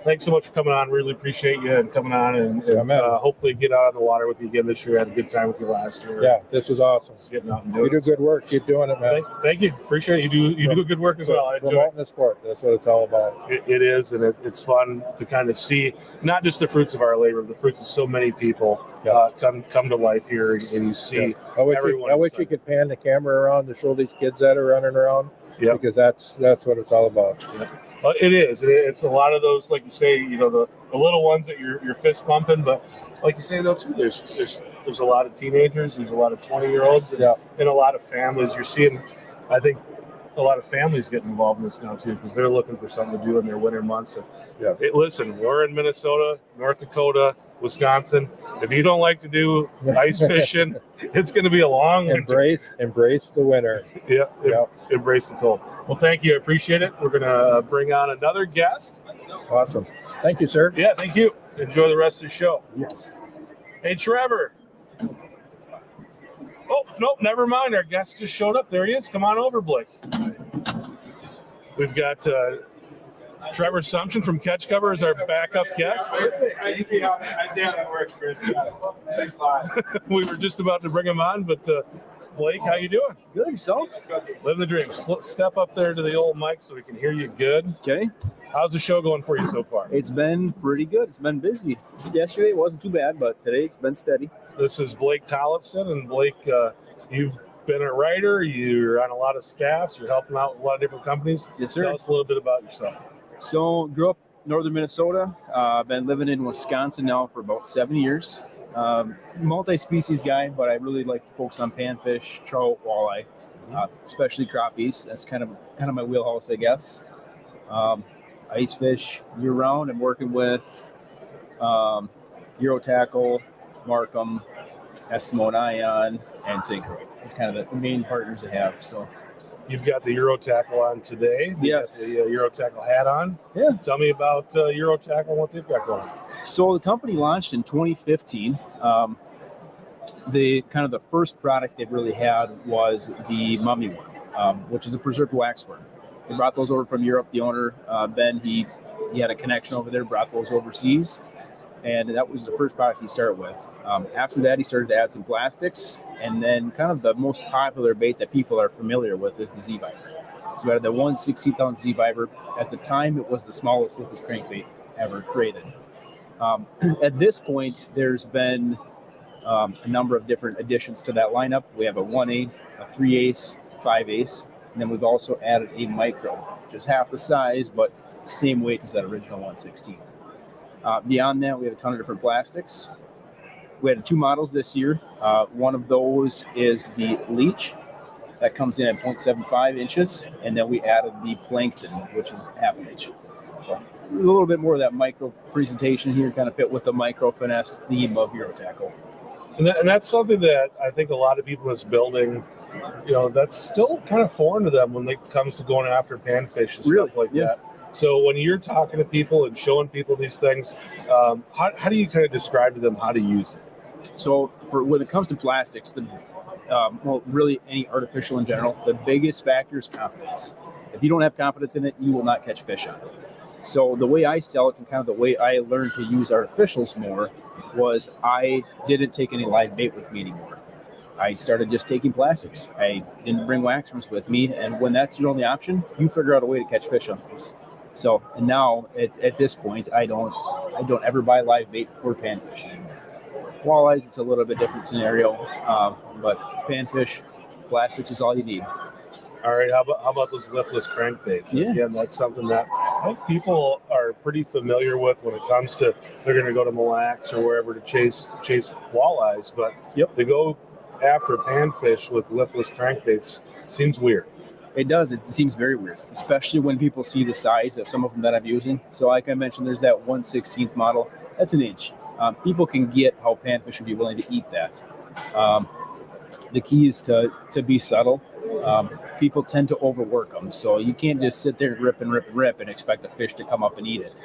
Thanks so much for coming on. Really appreciate you and coming on, and hopefully get out on the water with you again this year. I had a good time with you last year. Yeah, this was awesome. Getting out and doing You do good work. Keep doing it, man. Thank you. Appreciate it. You do good work as well. I enjoy promoting the sport. That's what it's all about. It is, and it's fun to kind of see not just the fruits of our labor, the fruits of so many people come to life here, and you see everyone. I wish you could pan the camera around to show these kids that are running around. Because that's what it's all about. Well, it is. It's a lot of those, like you say, the little ones that you're fist pumping, but like you say though too, there's a lot of teenagers, there's a lot of 20-year-olds, and a lot of families. You're seeing, I think, a lot of families getting involved in this now too, because they're looking for something to do in their winter months. And listen, we're in Minnesota, North Dakota, Wisconsin. If you don't like to do ice fishing, it's going to be a long winter. Embrace the winter. Embrace the cold. Well, thank you. I appreciate it. We're going to bring on another guest. Awesome. Thank you, sir. Yeah, thank you. Enjoy the rest of the show. Yes. Hey, Trevor. Oh, nope, never mind. Our guest just showed up. There he is. Come on over, Blake. We've got Trevor Sumption from Catch Cover as our backup guest. I see how that works, Chris. Thanks a lot. We were just about to bring him on, but Blake, how you doing? Good, yourself? Living the dream. Step up there to the old mic so we can hear you good. Okay. How's the show going for you so far? It's been pretty good. It's been busy. Yesterday it wasn't too bad, but today it's been steady. This is Blake Tollefson, and Blake, you've been a writer. You're on a lot of staffs. You're helping out with a lot of different companies. Yes, sir. Tell us a little bit about yourself. So, grew up northern Minnesota. Been living in Wisconsin now for about 7 years. Multi-species guy, but I really like to focus on panfish, trout, walleye, especially crappies. That's kind of my wheelhouse, I guess. Ice fish year round. I'm working with EuroTackle, MarCum, Eskimo and Ion, and St. Croix. It's kind of the main partners I have. So you've got the EuroTackle on today. Yes. You got the EuroTackle hat on. Yeah. Tell me about EuroTackle and what they've got going. So the company launched in 2015. The first product they really had was the mummy worm, which is a preserved waxworm. They brought those over from Europe. The owner, Ben, he had a connection over there, brought those overseas. And that was the first product he started with. After that, he started to add some plastics. And then kind of the most popular bait that people are familiar with is the Z-Viper. So we had the 160-ounce Z-Viper. At the time, it was the smallest Liftless crankbait ever created. At this point, there's been a number of different additions to that lineup. We have a 1/8, a 3/8, 5/8, and then we've also added a micro, just half the size, but same weight as that original 1/16. Beyond that, we have a ton of different plastics. We had 2 models this year. One of those is the Leech that comes in at 0.75 inches, and then we added the Plankton, which is half an inch. So a little bit more of that micro presentation here, kind of fit with the micro finesse theme of EuroTackle. And that's something that I think a lot of people that's building, that's still kind of foreign to them when it comes to going after panfish and stuff like that. So when you're talking to people and showing people these things, how do you kind of describe to them how to use it? So when it comes to plastics, really any artificial in general, the biggest factor is confidence. If you don't have confidence in it, you will not catch fish on it. So the way I sell it and kind of the way I learned to use artificials more was I didn't take any live bait with me anymore. I started just taking plastics. I didn't bring waxworms with me. And when that's your only option, you figure out a way to catch fish on those. So, and now at this point, I don't ever buy live bait for panfish anymore. Walleyes, it's a little bit different scenario, but panfish, plastics is all you need. All right, how about those liftless crankbaits? Yeah. Again, that's something that I think people are pretty familiar with when it comes to they're going to go to Mille Lacs or wherever to chase walleyes, but to go after panfish with liftless crankbaits seems weird. It does. It seems very weird, especially when people see the size of some of them that I'm using. So like I mentioned, there's that 1/16 model. That's an inch. People can get how panfish would be willing to eat that. The key is to be subtle. People tend to overwork them. So you can't just sit there and rip and expect a fish to come up and eat it.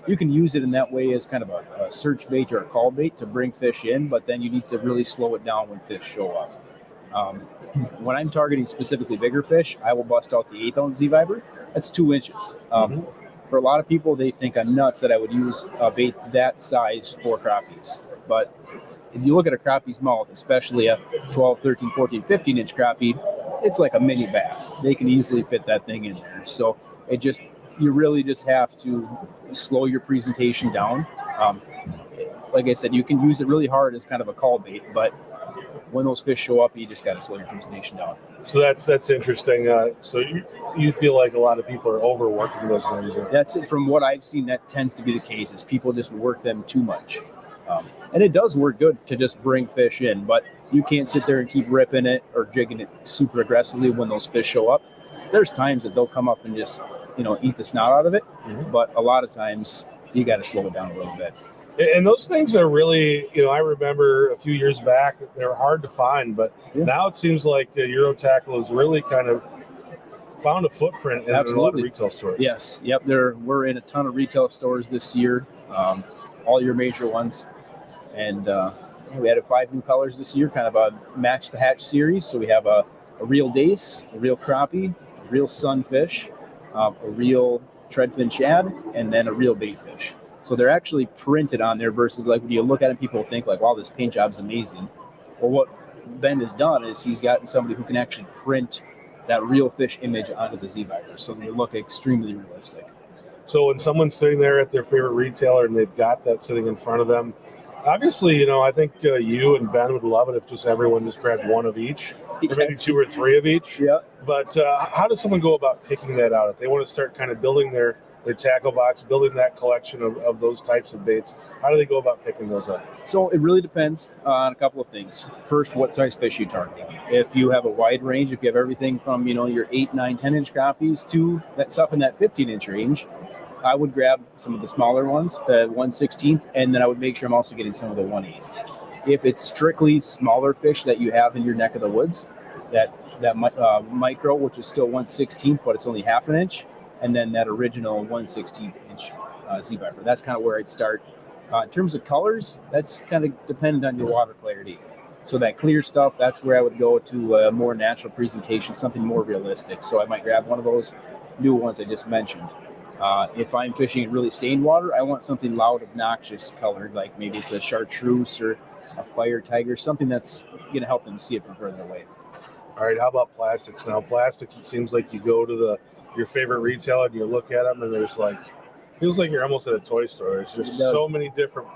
You can use it in that way as kind of a search bait or a call bait to bring fish in, but then you need to really slow it down when fish show up. When I'm targeting specifically bigger fish, I will bust out the 1/8 ounce Z-Viber. That's 2 inches. For a lot of people, they think I'm nuts that I would use a bait that size for crappies. But if you look at a crappie's mouth, especially a 12, 13, 14, 15 inch crappie, it's like a mini bass. They can easily fit that thing in there. So you really just have to slow your presentation down. Like I said, you can use it really hard as kind of a call bait, but when those fish show up, you just got to slow your presentation down. So that's interesting. So you feel like a lot of people are overworking those things. That's it. From what I've seen, that tends to be the case. Is people just work them too much, and it does work good to just bring fish in, but you can't sit there and keep ripping it or jigging it super aggressively when those fish show up. There's times that they'll come up and just eat the snout out of it, but a lot of times you got to slow it down a little bit. And those things are really, I remember a few years back, they were hard to find, but now it seems like EuroTackle has really kind of found a footprint in a lot of retail stores. Yes. Yep. We're in a ton of retail stores this year, all your major ones. And we added 5 new colors this year, kind of a match the hatch series. So we have a real dace, a real crappie, a real sunfish, a real treadfin shad, and then a real baitfish. So they're actually printed on there versus like when you look at it, people think like, wow, this paint job's amazing. Well, what Ben has done is he's gotten somebody who can actually print that real fish image onto the Z-Viber. So they look extremely realistic. So when someone's sitting there at their favorite retailer and they've got that sitting in front of them, obviously, I think you and Ben would love it if just everyone just grabbed one of each, or maybe 2 or 3 of each. Yeah. But how does someone go about picking that out? If they want to start kind of building their tackle box, building that collection of those types of baits, how do they go about picking those up? So it really depends on a couple of things. First, what size fish you're targeting. If you have a wide range, if you have everything from, your 8, 9, 10 inch crappies to that stuff in that 15 inch range, I would grab some of the smaller ones, the 1/16, and then I would make sure I'm also getting some of the 1/8. If it's strictly smaller fish that you have in your neck of the woods, that micro, which is still 1/16, but it's only half an inch, and then that original 1/16 inch Z-Viber. That's kind of where I'd start. In terms of colors, that's kind of dependent on your water clarity. So that clear stuff, that's where I would go to a more natural presentation, something more realistic. So I might grab one of those new ones I just mentioned. If I'm fishing in really stained water, I want something loud, obnoxious colored, like maybe it's a chartreuse or a fire tiger, something that's going to help them see it from further away. All right, how about plastics? Now, plastics, it seems like you go to your favorite retailer and you look at them and there's feels like you're almost at a toy store. There's just so many different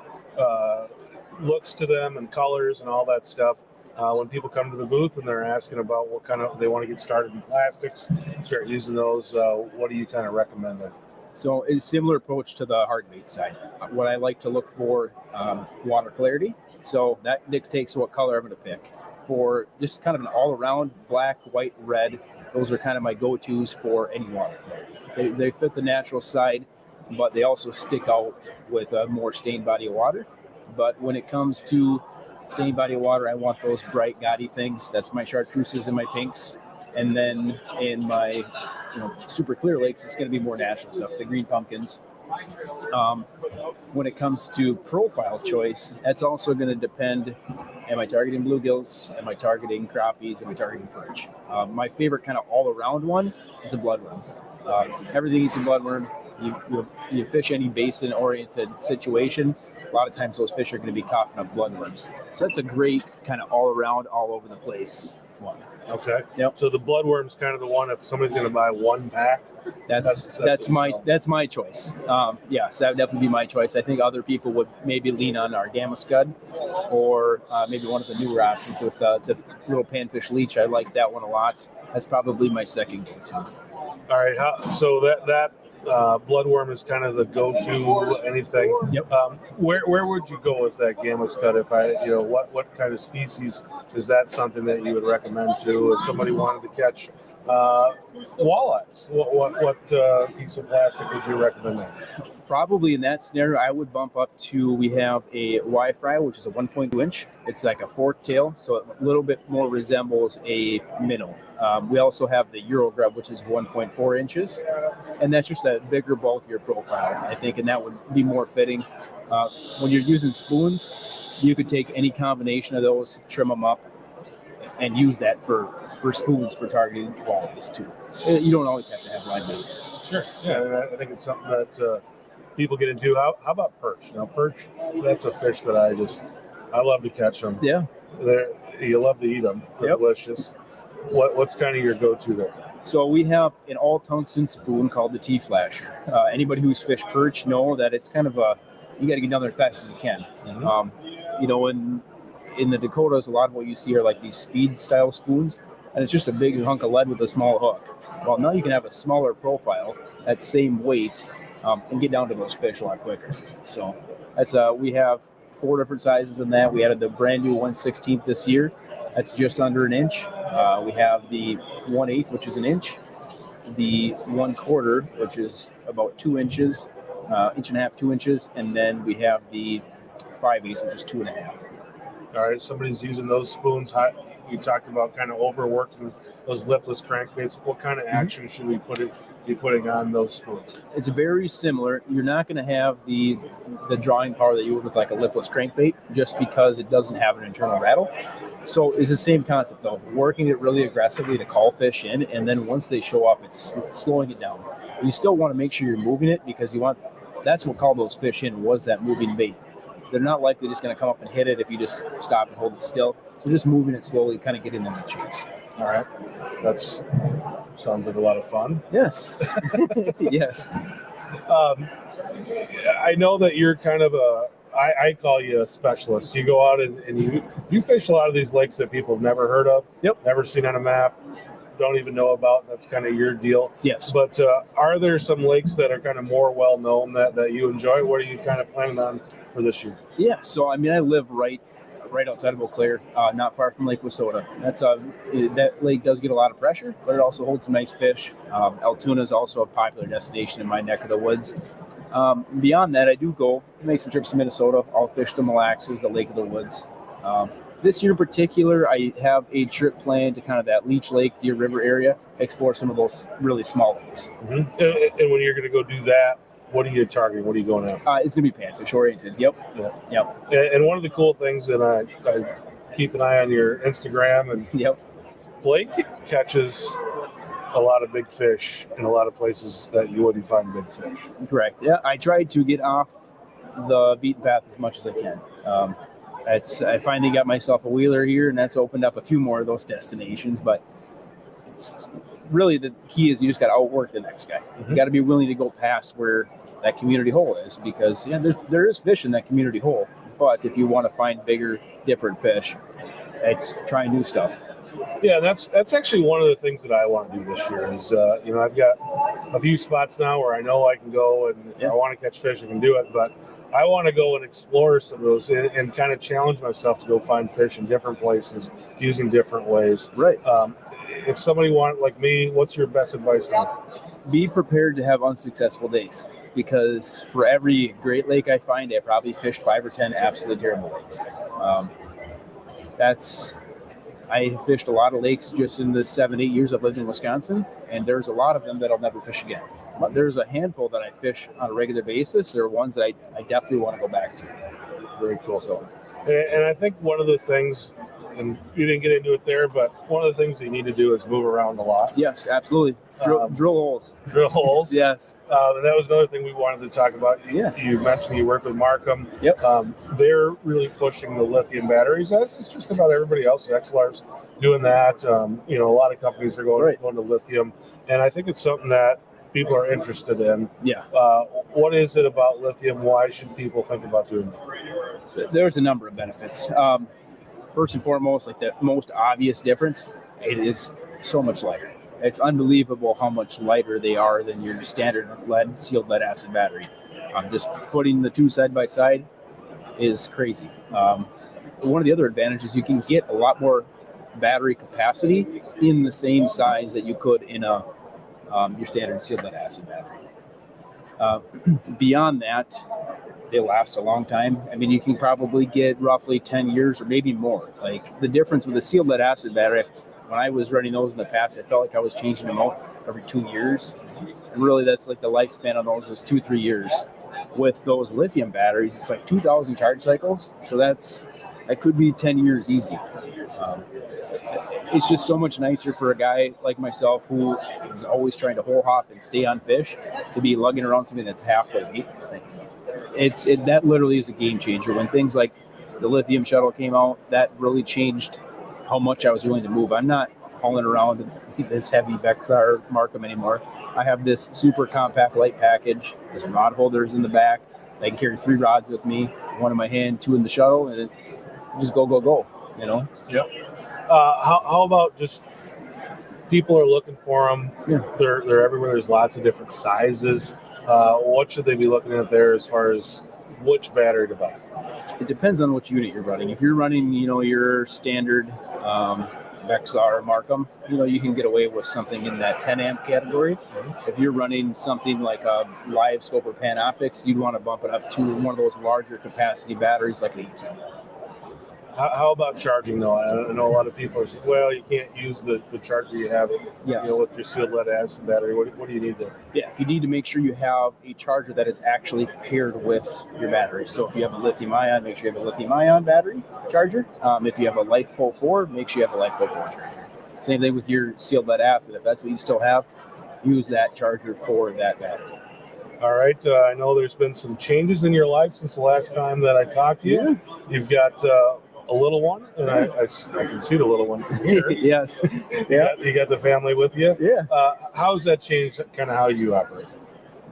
looks to them and colors and all that stuff. When people come to the booth and they're asking about what kind of they want to get started in plastics, start using those, what do you kind of recommend there? So it's a similar approach to the hard bait side. What I like to look for, water clarity. So that dictates what color I'm going to pick. For just kind of an all-around black, white, red, those are kind of my go-tos for any water clarity. They fit the natural side, but they also stick out with a more stained body of water. But when it comes to stained body of water, I want those bright, gaudy things. That's my chartreuses and my pinks. And then in my super clear lakes, it's going to be more natural stuff, the green pumpkins. When it comes to profile choice, that's also going to depend, am I targeting bluegills? Am I targeting crappies? Am I targeting perch? My favorite kind of all-around one is a bloodworm. Everything eats a bloodworm. You fish any basin-oriented situation, a lot of times those fish are going to be coughing up bloodworms. So that's a great kind of all-around, all-over-the-place one. Okay. Yep. So the bloodworm's kind of the one, if somebody's going to buy one pack. That's my choice. Yes, that would definitely be my choice. I think other people would maybe lean on our Gamma Scud, or maybe one of the newer options with the little panfish leech. I like that one a lot. That's probably my second go-to. All right. So that bloodworm is kind of the go-to anything. Yep. Where would you go with that Gamma Scud? If what kind of species is that something that you would recommend to if somebody wanted to catch walleyes? What piece of plastic would you recommend there? Probably in that scenario, I would bump up to, we have a Y-Fry, which is a 1.2 inch. It's like a fork tail, so it a little bit more resembles a minnow. We also have the Euro-Grub, which is 1.4 inches, and that's just a bigger, bulkier profile, I think, and that would be more fitting. When you're using spoons, you could take any combination of those, trim them up, and use that for spoons for targeting walleyes too. You don't always have to have live bait. Sure. Yeah, I think it's something that people get into. How about perch? Now, perch, that's a fish that I love to catch them. Yeah. You love to eat them. They're delicious. What's kind of your go-to there? So we have an all-tungsten spoon called the T-Flasher. Anybody who's fished perch know that it's kind of you got to get down there as fast as you can. Mm-hmm. In the Dakotas, a lot of what you see are like these speed-style spoons, and it's just a big hunk of lead with a small hook. Well, now you can have a smaller profile, that same weight, and get down to those fish a lot quicker. So that's we have 4 different sizes in that. We added the brand new 1/16 this year. That's just under an inch. We have the 1/8, which is an inch, the 1/4, which is about 2 inches, inch and a half, 2 inches, and then we have the 5/8, which is 2.5. All right, somebody's using those spoons. You talked about kind of overworking those lipless crankbaits. What kind of action should we be putting on those spoons? It's very similar. You're not going to have the drawing power that you would with like a lipless crankbait, just because it doesn't have an internal rattle. So it's the same concept though, working it really aggressively to call fish in, and then once they show up, it's slowing it down. You still want to make sure you're moving it, because that's what called those fish in, was that moving bait. They're not likely just going to come up and hit it if you just stop and hold it still. So just moving it slowly, kind of getting them to chase. All right. Sounds like a lot of fun. Yes. Yes. I know that you're kind of I call you a specialist. You go out and you fish a lot of these lakes that people have never heard of. Yep. Never seen on a map. Don't even know about. That's kind of your deal. Yes. But are there some lakes that are kind of more well known that you enjoy? What are you kind of planning on for this year? Yeah. So I live right outside of Eau Claire, not far from Lake Wissota. That lake does get a lot of pressure, but it also holds some nice fish. Altoona is also a popular destination in my neck of the woods. Beyond that, I do go make some trips to Minnesota. I'll fish the Mille Lacs, the Lake of the Woods. This year in particular, I have a trip planned to kind of that Leech Lake, Deer River area, explore some of those really small lakes. Mm-hmm. And when you're going to go do that, what are you targeting? What are you going after? It's going to be panfish oriented. Yep. Yep. And one of the cool things that I keep an eye on your Instagram, and yep, Blake catches a lot of big fish in a lot of places that you wouldn't find big fish. Correct. Yeah, I tried to get off the beaten path as much as I can. I finally got myself a wheeler here, and that's opened up a few more of those destinations. But it's really the key is you just got to outwork the next guy. Mm-hmm. You got to be willing to go past where that community hole is, because there is fish in that community hole. But if you want to find bigger, different fish, it's trying new stuff. Yeah, that's actually one of the things that I want to do this year is, I've got a few spots now where I know I can go, and if I want to catch fish, I can do it. But I want to go and explore some of those and kind of challenge myself to go find fish in different places using different ways. Right. If somebody like me, what's your best advice for them? Be prepared to have unsuccessful days, because for every great lake I find, I probably fished 5 or 10 absolutely terrible lakes. I fished a lot of lakes just in the 7-8 years I've lived in Wisconsin, and there's a lot of them that I'll never fish again. But there's a handful that I fish on a regular basis. There are ones that I definitely want to go back to. Very cool. So, and I think one of the things, and you didn't get into it there, but one of the things that you need to do is move around a lot. Yes, absolutely. Drill holes. Drill holes. Yes. And that was another thing we wanted to talk about. Yeah. You mentioned you work with MarCum. Yep. They're really pushing the lithium batteries. As is just about everybody else. XLR's doing that. A lot of companies are going to lithium. And I think it's something that people are interested in. Yeah. What is it about lithium? Why should people think about doing it? There's a number of benefits. First and foremost, like the most obvious difference, it is so much lighter. It's unbelievable how much lighter they are than your standard sealed lead acid battery. Just putting the two side by side is crazy. One of the other advantages, you can get a lot more battery capacity in the same size that you could in your standard sealed lead acid battery. Beyond that, they last a long time. I mean, you can probably get roughly 10 years or maybe more. Like the difference with the sealed lead acid battery, when I was running those in the past, I felt like I was changing them out every 2 years. And really, that's like the lifespan of those is 2-3 years. With those lithium batteries, it's like 2,000 charge cycles. So that could be 10 years easy. It's just so much nicer for a guy like myself who is always trying to hole hop and stay on fish to be lugging around something that's half the weight. That literally is a game changer. When things like the lithium shuttle came out, that really changed how much I was willing to move. I'm not hauling around this heavy Bexar MarCum anymore. I have this super compact light package. There's rod holders in the back. I can carry 3 rods with me, 1 in my hand, 2 in the shuttle, and just go. Yep. How about just people are looking for them? Yeah. They're everywhere. There's lots of different sizes. What should they be looking at there as far as which battery to buy? It depends on which unit you're running. If you're running, your standard Bexar MarCum, you can get away with something in that 10 amp category. If you're running something like a live scope or Panoptics, you'd want to bump it up to one of those larger capacity batteries like an 18. How about charging though? I know a lot of people are saying, well, you can't use the charger you have Yes. with your sealed lead acid battery. What do you need there? Yeah, you need to make sure you have a charger that is actually paired with your battery. So if you have a lithium ion, make sure you have a lithium ion battery charger. If you have a LifePo 4, make sure you have a LifePo 4 charger. Same thing with your sealed lead acid. If that's what you still have, use that charger for that battery. All right. I know there's been some changes in your life since the last time that I talked to you. Yeah. You've got a little one, and I can see the little one from here. Yes. You got the family with you. Yeah. How's that changed kind of how you operate?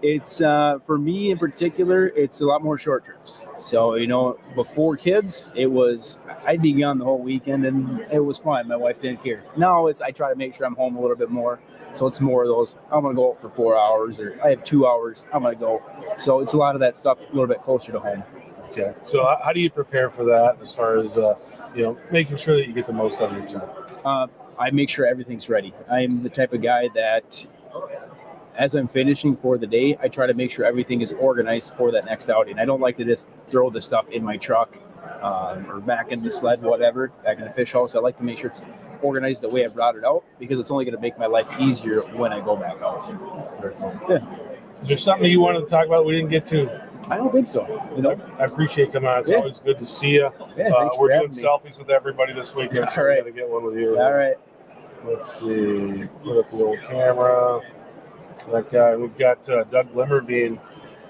It's for me in particular, it's a lot more short trips. So, before kids, I'd be gone the whole weekend and it was fine. My wife didn't care. Now I try to make sure I'm home a little bit more. So it's more of those, I'm going to go out for 4 hours, or I have 2 hours, I'm going to go. So it's a lot of that stuff a little bit closer to home. Okay. So how do you prepare for that as far as, making sure that you get the most out of your time? I make sure everything's ready. I'm the type of guy that as I'm finishing for the day, I try to make sure everything is organized for that next outing. I don't like to just throw the stuff in my truck or back in the sled, whatever, back in the fish house. I like to make sure it's organized the way I brought it out, because it's only going to make my life easier when I go back out. Very cool. Yeah. Is there something you wanted to talk about we didn't get to? I don't think so. I appreciate you coming on. It's always good to see you. Yeah, thanks we're for doing having me. selfies with everybody this weekend, so All right. we got to get one with you. All right. Let's see. Put up the little camera. That guy. We've got Doug Glimmerveen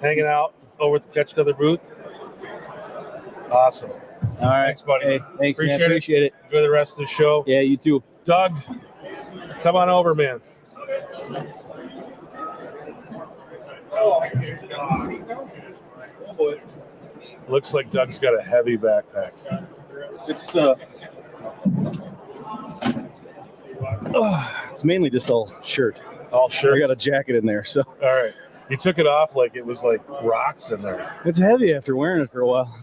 hanging out over at the Catch Another booth. Awesome. All right. Thanks, buddy. Hey, thanks, Appreciate man. Appreciate it. Enjoy the rest of the show. Yeah, you too. Doug, come on over, man. Looks like Doug's got a heavy backpack. It's It's mainly just all shirt. All shirts. I got a jacket in there, so All right. You took it off like it was like rocks in there. it's heavy after wearing it for a while.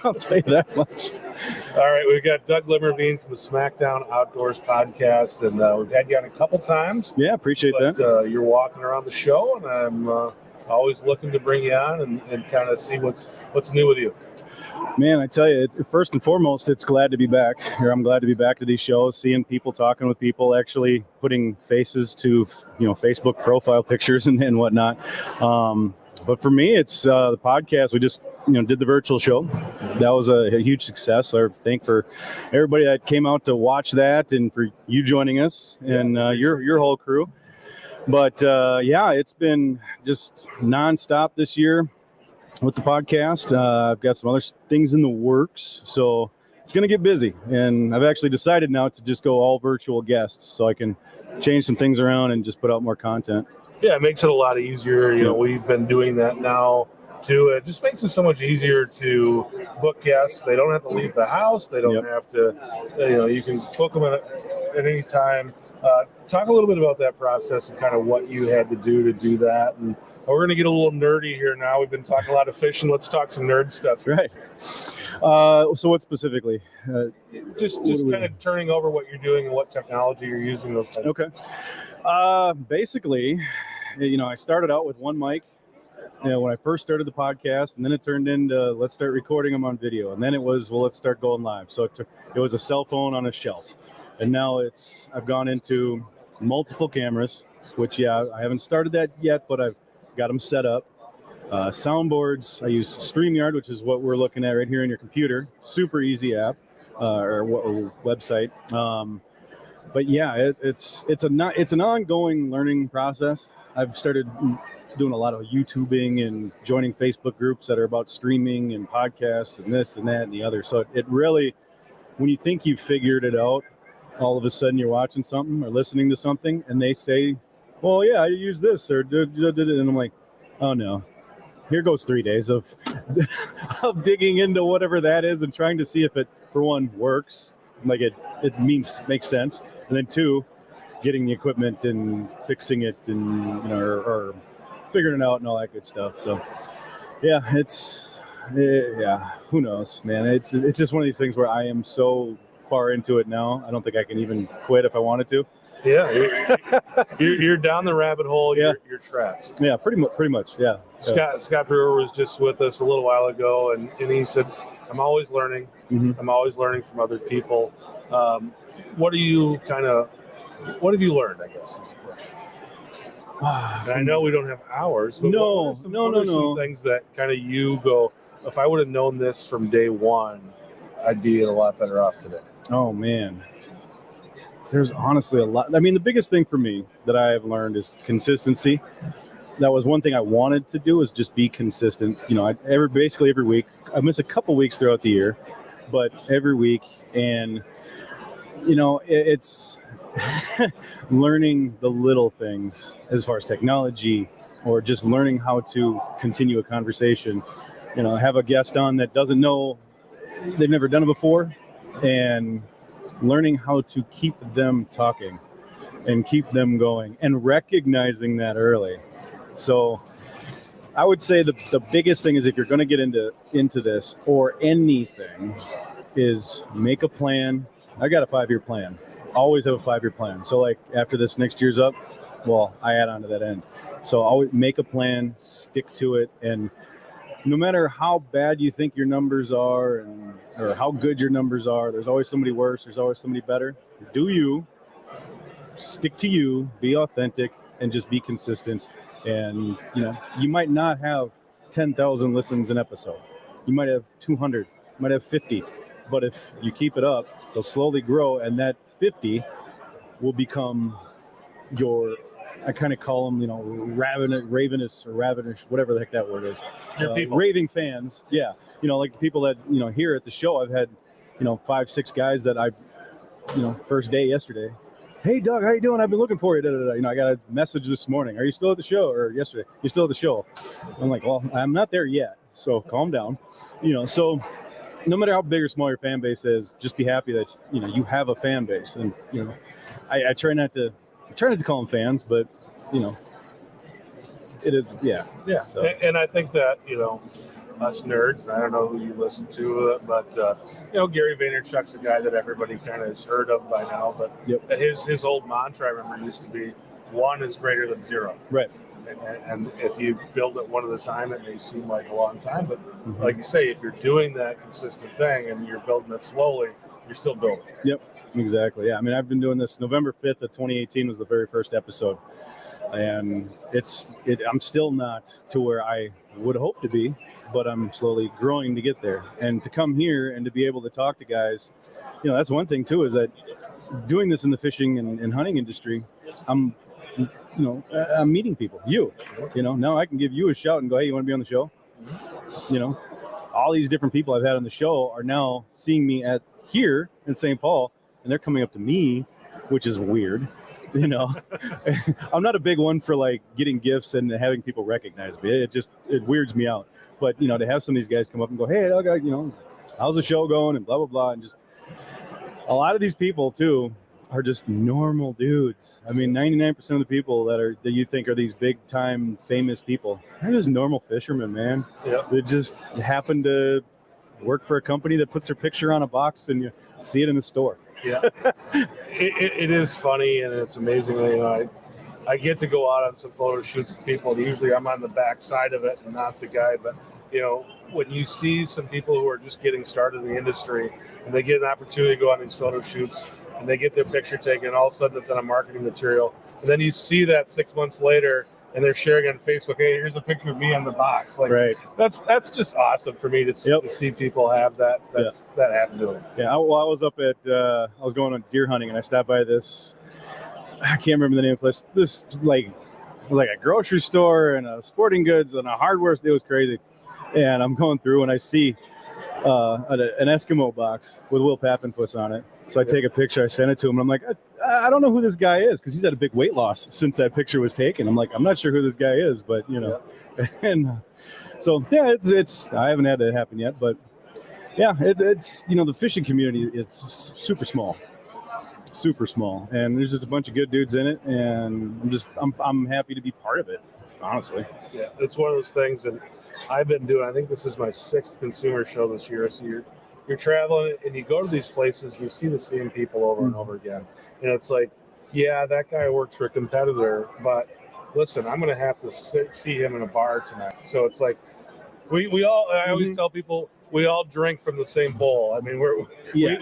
I'll tell you that much. All right, we've got Doug Glimmerveen from the Smackdown Outdoors Podcast, and we've had you on a couple times. Yeah, appreciate But that. you're walking around the show, and I'm always looking to bring you on and kind of see what's new with you. Man, I tell you, first and foremost, it's glad to be back here. I'm glad to be back to these shows, seeing people, talking with people, actually putting faces to, Facebook profile pictures and whatnot. But for me, it's the podcast. We just, did the virtual show. That was a huge success. I thank for everybody that came out to watch that, and for you joining us and your whole crew. But it's been just nonstop this year with the podcast. I've got some other things in the works, so it's going to get busy. And I've actually decided now to just go all virtual guests, so I can change some things around and just put out more content. Yeah, it makes it a lot easier. We've been doing that now too. It just makes it so much easier to book guests. They don't have to leave the house. They don't have to, you can book them at any time. Talk a little bit about that process and kind of what you had to do that. And we're going to get a little nerdy here now. We've been talking a lot of fishing. Let's talk some nerd stuff. Right. So what specifically? Just kind of turning over what you're doing and what technology you're using. Those things. Okay. Basically, I started out with one mic, when I first started the podcast, and then it turned into let's start recording them on video. And then it was, let's start going live. So it was a cell phone on a shelf. And now I've gone into multiple cameras, which, I haven't started that yet, but I've got them set up. Soundboards, I use StreamYard, which is what we're looking at right here in your computer. Super easy app or website. But it's an ongoing learning process. I've started doing a lot of YouTubing and joining Facebook groups that are about streaming and podcasts and this and that and the other. So it really, when you think you've figured it out, all of a sudden you're watching something or listening to something and they say, well, yeah, I use this or and I'm like, oh no, here goes 3 days of digging into whatever that is and trying to see if it, for one, works, like it makes sense, and then two, getting the equipment and fixing it and or figuring it out and all that good stuff. So who knows, man. It's just one of these things where I am so far into it now, I don't think I can even quit if I wanted to. Yeah, you're down the rabbit hole. Yeah. You're trapped. Yeah, pretty much. Yeah. Scott Brewer was just with us a little while ago, and he said, "I'm always learning. Mm-hmm. I'm always learning from other people." What have you learned? I guess is the question. And I know we don't have hours, but what are some things that kind of you go, if I would have known this from day one, I'd be a lot better off today. Oh man. There's honestly a lot. I mean, the biggest thing for me that I have learned is consistency. That was one thing I wanted to do, is just be consistent. Basically every week. I miss a couple weeks throughout the year, but every week. And, it's learning the little things as far as technology or just learning how to continue a conversation. Have a guest on that doesn't know, they've never done it before, and learning how to keep them talking and keep them going and recognizing that early. So I would say the biggest thing is, if you're going to get into this or anything, is make a plan. I got a 5-year plan. Always have a 5-year plan. So like after this next year's up, well, I add on to that end. So always make a plan, stick to it, and no matter how bad you think your numbers are or how good your numbers are, there's always somebody worse. There's always somebody better. Do you, stick to you, be authentic, and just be consistent. And, you might not have 10,000 listens an episode. You might have 200, you might have 50. But if you keep it up, they'll slowly grow. And that 50 will become your, I kind of call them, ravenous, whatever the heck that word is. Raving fans. Yeah. Like the people that, here at the show, I've had, 5-6 guys that first day yesterday. Hey, Doug, how you doing? I've been looking for you. I got a message this morning. Are you still at the show? Or yesterday? You're still at the show? I'm like, well, I'm not there yet. So calm down. So no matter how big or small your fan base is, just be happy that, you have a fan base. And, I try not to call them fans, but it is, yeah. So. And I think that, us nerds, and I don't know who you listen to, but Gary Vaynerchuk's a guy that everybody kind of has heard of by now. But his old mantra, I remember, used to be 1 is greater than 0. Right. And if you build it one at a time, it may seem like a long time. But like you say, if you're doing that consistent thing and you're building it slowly, you're still building. Yep, exactly. Yeah, I mean, I've been doing this. November 5th of 2018 was the very first episode. And I'm still not to where I would hope to be, but I'm slowly growing to get there. And to come here and to be able to talk to guys, that's one thing too, is that doing this in the fishing and hunting industry, I'm meeting people. Now I can give you a shout and go, hey, you want to be on the show? All these different people I've had on the show are now seeing me here in St. Paul, and they're coming up to me, which is weird. I'm not a big one for like getting gifts and having people recognize me. It weirds me out. But to have some of these guys come up and go, hey, Doug, how's the show going, and blah blah blah, and just a lot of these people too are just normal dudes. I mean, 99% of the people that you think are these big time famous people, they're just normal fishermen, man. Yeah. They just happen to work for a company that puts their picture on a box and you see it in the store. Yeah, it is funny, and it's amazing. I get to go out on some photo shoots with people, and usually I'm on the back side of it and not the guy. But when you see some people who are just getting started in the industry and they get an opportunity to go on these photo shoots and they get their picture taken, and all of a sudden it's on a marketing material, and then you see that 6 months later and they're sharing on Facebook, hey, here's a picture of me on the box. Like, right. That's just awesome for me to see people have that happen to them. Yeah, I was up at I was going on deer hunting, and I stopped by this, I can't remember the name of the place. This it was like a grocery store and a sporting goods and a hardware. It was crazy. And I'm going through and I see an Eskimo box with Will Pappenfuss on it. So I take a picture, I send it to him, and I'm like, I don't know who this guy is, because he's had a big weight loss since that picture was taken. I'm like, I'm not sure who this guy is, but and so yeah, it's I haven't had it happen yet, but yeah, it's the fishing community is super small, and there's just a bunch of good dudes in it, and I'm happy to be part of it, honestly. Yeah, it's one of those things, and I've been doing, I think this is my 6th consumer show this year, so you're traveling and you go to these places, you see the same people over and over again. And it's like, yeah, that guy works for a competitor, but listen, I'm going to have to see him in a bar tonight. So it's like, we all, I always tell people, we all drink from the same bowl. I mean,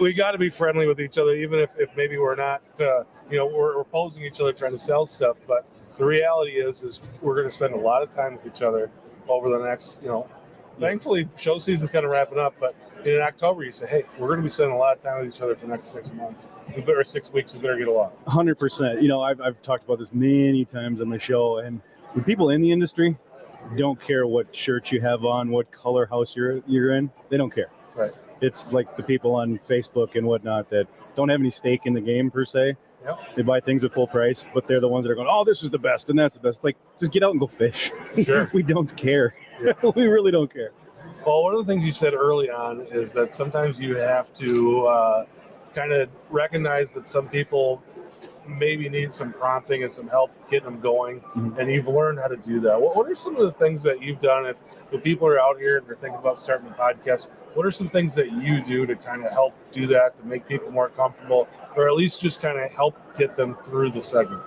we got to be friendly with each other, even if maybe we're not, we're opposing each other trying to sell stuff. But the reality is we're going to spend a lot of time with each other over the next, thankfully show season's kind of wrapping up, but in October you say, hey, we're going to be spending a lot of time with each other for the next 6 months. 6 weeks, we better get along. 100%. I've talked about this many times on my show, and the people in the industry don't care what shirt you have on, what color house you're in. They don't care. Right. It's like the people on Facebook and whatnot that don't have any stake in the game per se. Yep. They buy things at full price, but they're the ones that are going, oh, this is the best and that's the best. Like, just get out and go fish. Sure. We don't care. Yeah. We really don't care. Well, one of the things you said early on is that sometimes you have to kind of recognize that some people maybe need some prompting and some help getting them going, and you've learned how to do that. What are some of the things that you've done if people are out here and they're thinking about starting a podcast? What are some things that you do to kind of help do that, to make people more comfortable, or at least just kind of help get them through the segment?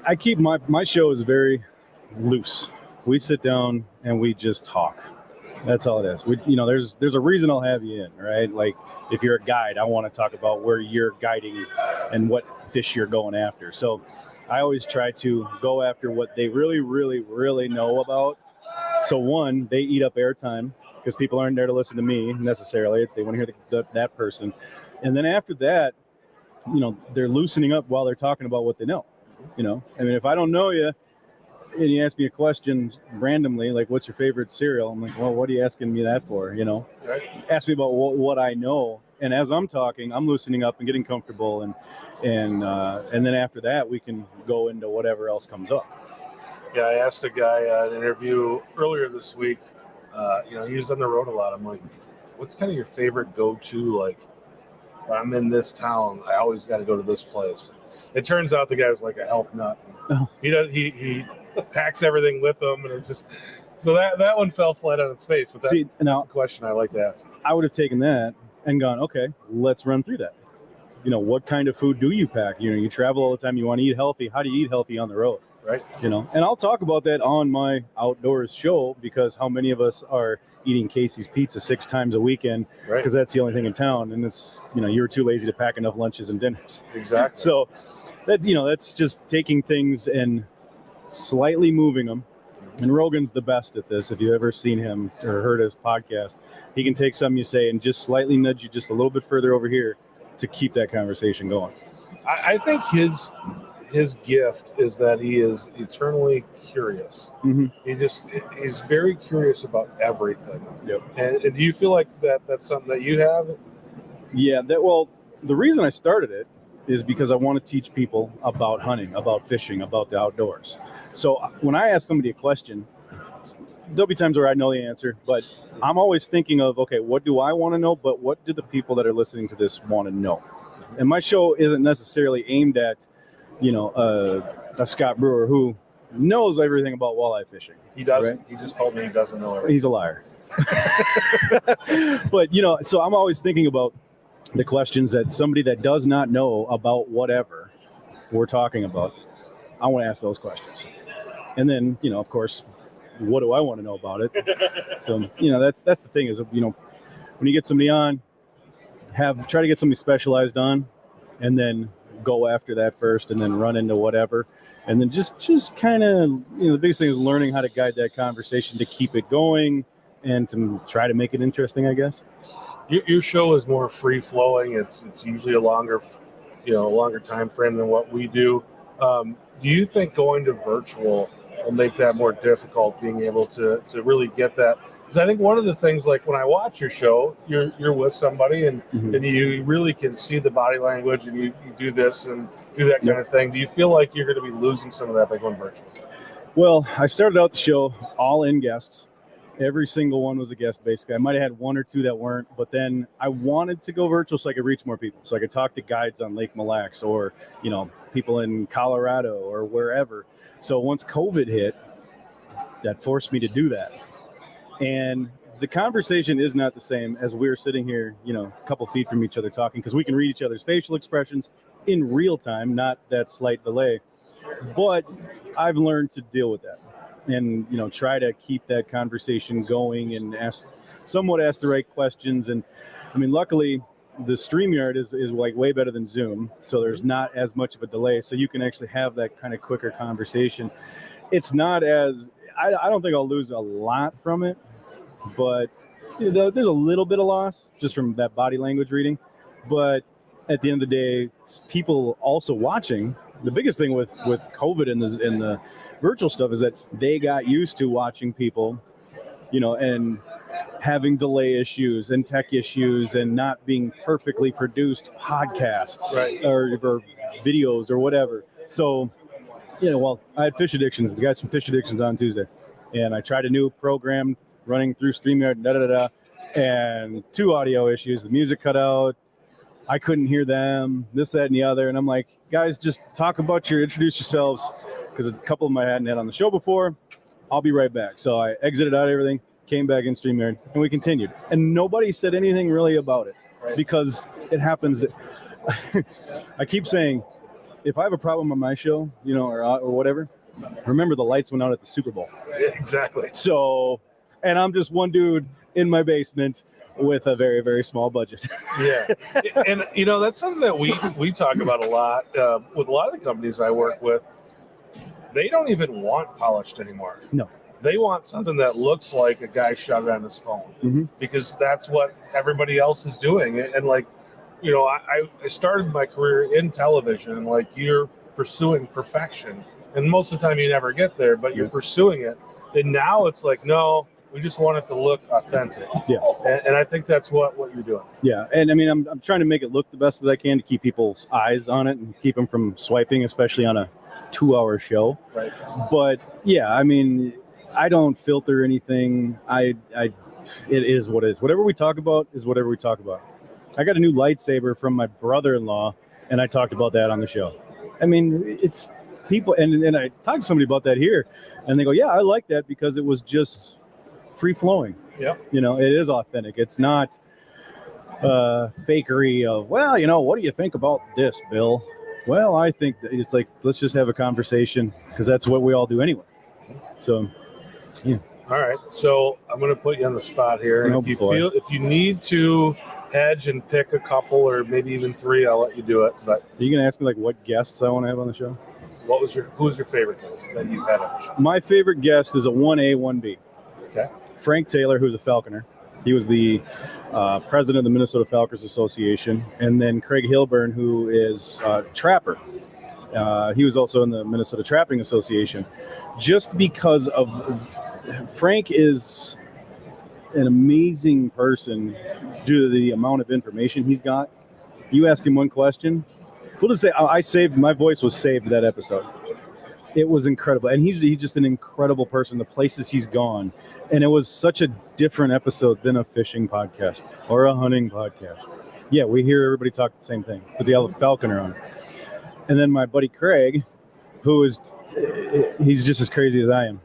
I keep my show is very loose. We sit down and we just talk. That's all it is. There's a reason I'll have you in, right? Like, if you're a guide, I want to talk about where you're guiding and what fish you're going after. So I always try to go after what they really, really, really know about. So one, they eat up airtime because people aren't there to listen to me necessarily. They want to hear that person. And then after that, they're loosening up while they're talking about what they know. I mean, if I don't know you, and you ask me a question randomly, like, what's your favorite cereal? I'm like, well, what are you asking me that for? Right. Ask me about what I know. And as I'm talking, I'm loosening up and getting comfortable. And then after that, we can go into whatever else comes up. Yeah. I asked a guy at an interview earlier this week, he was on the road a lot. I'm like, what's kind of your favorite go-to, like, if I'm in this town, I always got to go to this place. It turns out the guy was like a health nut. Oh. He packs everything with him, and it's just so that one fell flat on its face. But See, now, that's the question I like to ask. I would have taken that and gone, okay, let's run through that. You know, what kind of food do you pack? You know, you travel all the time. You want to eat healthy. How do you eat healthy on the road? Right. You know, and I'll talk about that on my outdoors show, because how many of us are eating Casey's Pizza 6 times a weekend Right. because that's the only thing in town, and it's, you know, you're too lazy to pack enough lunches and dinners. Exactly. So that, you know, that's just taking things and slightly moving them. And Rogan's the best at this. If you've ever seen him or heard his podcast, he can take something you say and just slightly nudge you just a little bit further over here to keep that conversation going. I think his gift is that he is eternally curious. Mhm. He's very curious about everything. Yep. And do you feel like that's something that you have? Yeah, well, the reason I started it is because I want to teach people about hunting, about fishing, about the outdoors. So when I ask somebody a question, there'll be times where I know the answer, but I'm always thinking of, okay, what do I want to know, but what do the people that are listening to this want to know? And my show isn't necessarily aimed at, you know, a Scott Brewer who knows everything about walleye fishing. He doesn't. Right? He just told me he doesn't know everything. He's a liar. But, you know, so I'm always thinking about the questions that somebody that does not know about whatever we're talking about, I want to ask those questions. And then, you know, of course, what do I want to know about it? So, you know, that's the thing is, you know, when you get somebody on, try to get somebody specialized on, and then go after that first, and then run into whatever. And then just kind of, you know, the biggest thing is learning how to guide that conversation to keep it going and to try to make it interesting, I guess. Your show is more free flowing. It's usually a longer time frame than what we do. Do you think going to virtual will make that more difficult, being able to really get that? Because I think one of the things, like when I watch your show, you're with somebody and you really can see the body language, and you do this and do that kind of thing. Do you feel like you're going to be losing some of that by going virtual? Well, I started out the show all in guests. Every single one was a guest, basically. I might have had one or two that weren't, but then I wanted to go virtual so I could reach more people. So I could talk to guides on Lake Mille Lacs, or, you know, people in Colorado or wherever. So once COVID hit, that forced me to do that. And the conversation is not the same as we're sitting here, you know, a couple feet from each other talking, because we can read each other's facial expressions in real time, not that slight delay. But I've learned to deal with that and, you know, try to keep that conversation going and ask the right questions. And I mean, luckily the StreamYard is like way better than Zoom. So there's not as much of a delay. So you can actually have that kind of quicker conversation. It's not as, I don't think I'll lose a lot from it, but you know, there's a little bit of loss just from that body language reading. But at the end of the day, people also watching, the biggest thing with COVID and the virtual stuff is that they got used to watching people, you know, and having delay issues and tech issues and not being perfectly produced podcasts, right, or videos or whatever. So, you know, well, I had Fish Addictions, the guys from Fish Addictions on Tuesday, and I tried a new program running through StreamYard, and 2 audio issues. The music cut out. I couldn't hear them, this, that, and the other. And I'm like, guys, just introduce yourselves, because a couple of them I hadn't had on the show before. I'll be right back. So I exited out everything, came back in StreamYard, and we continued. And nobody said anything really about it, because it happens. I keep saying, if I have a problem on my show, you know, or whatever, remember the lights went out at the Super Bowl. Yeah, exactly. So, and I'm just one dude in my basement with a very, very small budget. Yeah. And, you know, that's something that we talk about a lot with a lot of the companies I work with. They don't even want polished anymore. No. They want something that looks like a guy shot it on his phone, because that's what everybody else is doing. And like, you know, I started my career in television, and like, you're pursuing perfection. And most of the time you never get there, but you're pursuing it. And now it's like, no, we just want it to look authentic. Yeah. And I think that's what you're doing. Yeah. And I mean, I'm trying to make it look the best that I can to keep people's eyes on it and keep them from swiping, especially on a 2-hour show. Right. But yeah, I mean, I don't filter anything. It is what it is. Whatever we talk about is whatever we talk about. I got a new lightsaber from my brother-in-law, and I talked about that on the show. I mean, it's people, and I talked to somebody about that here, and they go, yeah, I like that because it was just free-flowing. Yeah. You know, it is authentic. It's not fakery of, well, you know, what do you think about this, Bill? Well, I think that it's like, let's just have a conversation because that's what we all do anyway. So, yeah. All right. So I'm going to put you on the spot here. And Oh, if you boy. feel, if you need to hedge and pick a couple or maybe even three, I'll let you do it. But Are you going to ask me like what guests I want to have on the show? who was your favorite guest that you've had on the show? My favorite guest is a 1A, 1B. Okay. Frank Taylor, who's a falconer. He was the president of the Minnesota Falconers Association. And then Craig Hilburn, who is a trapper. He was also in the Minnesota Trapping Association. Just because of Frank is an amazing person due to the amount of information he's got. You ask him one question, we'll just say my voice was saved that episode. It was incredible. And he's just an incredible person, the places he's gone. And it was such a different episode than a fishing podcast or a hunting podcast. Yeah, we hear everybody talk the same thing, but they have a falconer on it. And then my buddy Craig, he's just as crazy as I am.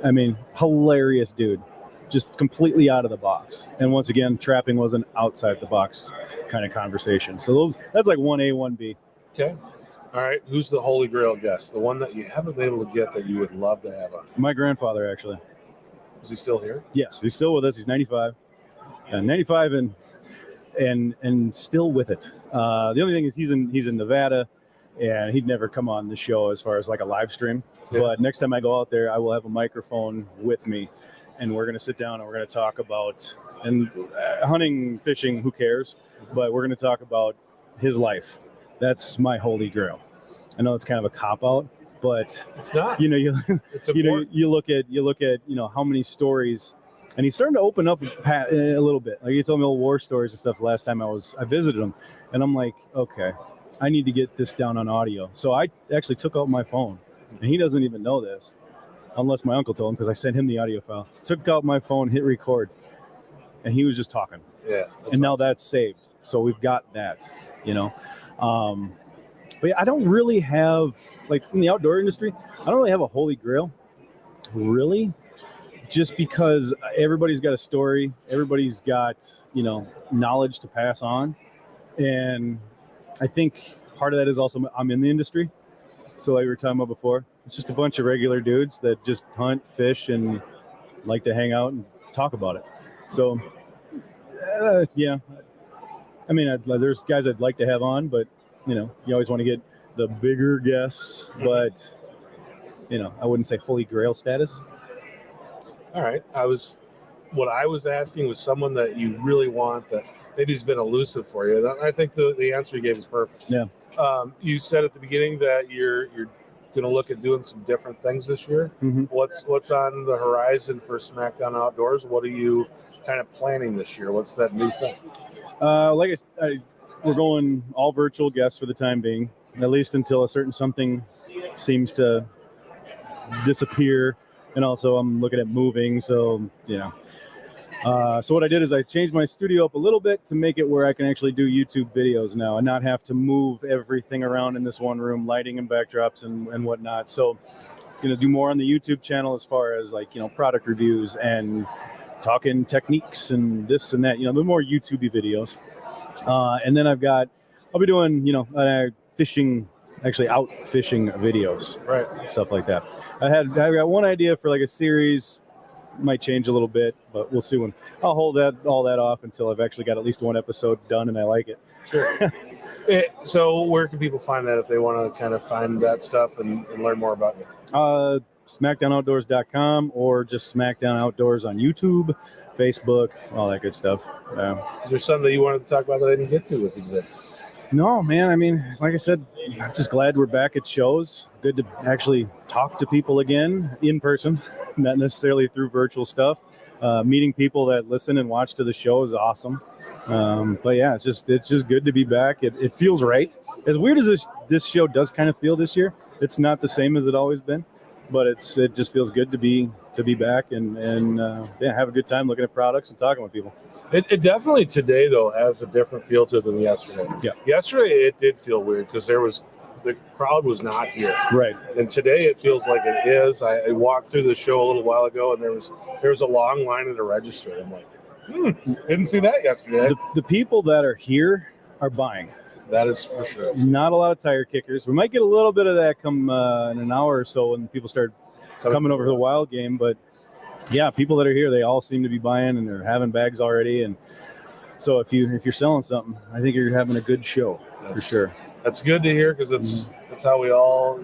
I mean, hilarious dude, just completely out of the box. And once again, trapping was an outside the box kind of conversation. So that's like 1A, 1B. Okay. All right. Who's the Holy Grail guest? The one that you haven't been able to get that you would love to have on? My grandfather, actually. Is he still here? Yes, he's still with us. He's 95. 95 and still with it. The only thing is he's in Nevada, and he'd never come on the show as far as like a live stream. Yeah. But next time I go out there, I will have a microphone with me, and we're going to sit down and we're going to talk about hunting, fishing, who cares? But we're going to talk about his life. That's my holy grail. I know it's kind of a cop out, but It's not. you know, It's you know, important. you look at how many stories, and he's starting to open up a little bit. Like he told me old war stories and stuff last time I visited him, and I'm like, okay, I need to get this down on audio. So I actually took out my phone, and he doesn't even know this, unless my uncle told him because I sent him the audio file. Took out my phone, hit record, and he was just talking. Yeah. And now that's saved. So we've got that, you know. But yeah, I don't really have, like in the outdoor industry, I don't really have a holy grail, really, just because everybody's got a story, everybody's got, knowledge to pass on. And I think part of that is also I'm in the industry. So like we were talking about before, it's just a bunch of regular dudes that just hunt, fish, and like to hang out and talk about it. So, yeah. I mean, there's guys I'd like to have on, but, you always want to get the bigger guests, but, I wouldn't say holy grail status. All right. What I was asking was someone that you really want that maybe has been elusive for you. And I think the answer you gave is perfect. Yeah. You said at the beginning that you're going to look at doing some different things this year. Mm-hmm. What's on the horizon for Smackdown Outdoors? What are you kind of planning this year? What's that new thing? We're going all virtual guests for the time being, at least until a certain something seems to disappear. And also I'm looking at moving. So, so what I did is I changed my studio up a little bit to make it where I can actually do YouTube videos now and not have to move everything around in this one room, lighting and backdrops and whatnot. So going to do more on the YouTube channel as far as product reviews and talking techniques and this and that, the more YouTube videos. And then I'll be doing, fishing, actually out fishing videos, Right. stuff like that. I got one idea for like a series, might change a little bit, but we'll see when. I'll hold all that off until I've actually got at least one episode done and I like it. Sure. So where can people find that if they want to kind of find that stuff and learn more about it? SmackDownOutdoors.com or just Smackdown Outdoors on YouTube, Facebook, all that good stuff. Is there something that you wanted to talk about that I didn't get to with you today? No, man. I mean, like I said, I'm just glad we're back at shows. Good to actually talk to people again in person, not necessarily through virtual stuff. Meeting people that listen and watch to the show is awesome. But yeah, it's just good to be back. It feels right. As weird as this show does kind of feel this year, it's not the same as it always been. but it just feels good to be back and have a good time looking at products and talking with people. It definitely today though has a different feel to it than yesterday. Yeah. Yesterday it did feel weird because the crowd was not here. Right. And today it feels like it is. I walked through the show a little while ago and there was a long line at the register. I'm like, didn't see that yesterday. The people that are here are buying. That is for sure. Not a lot of tire kickers. We might get a little bit of that come in an hour or so when people start coming over to the wild game. But yeah, people that are here, they all seem to be buying and they're having bags already. And so if you're selling something, I think you're having a good show for sure. That's good to hear because that's how we all,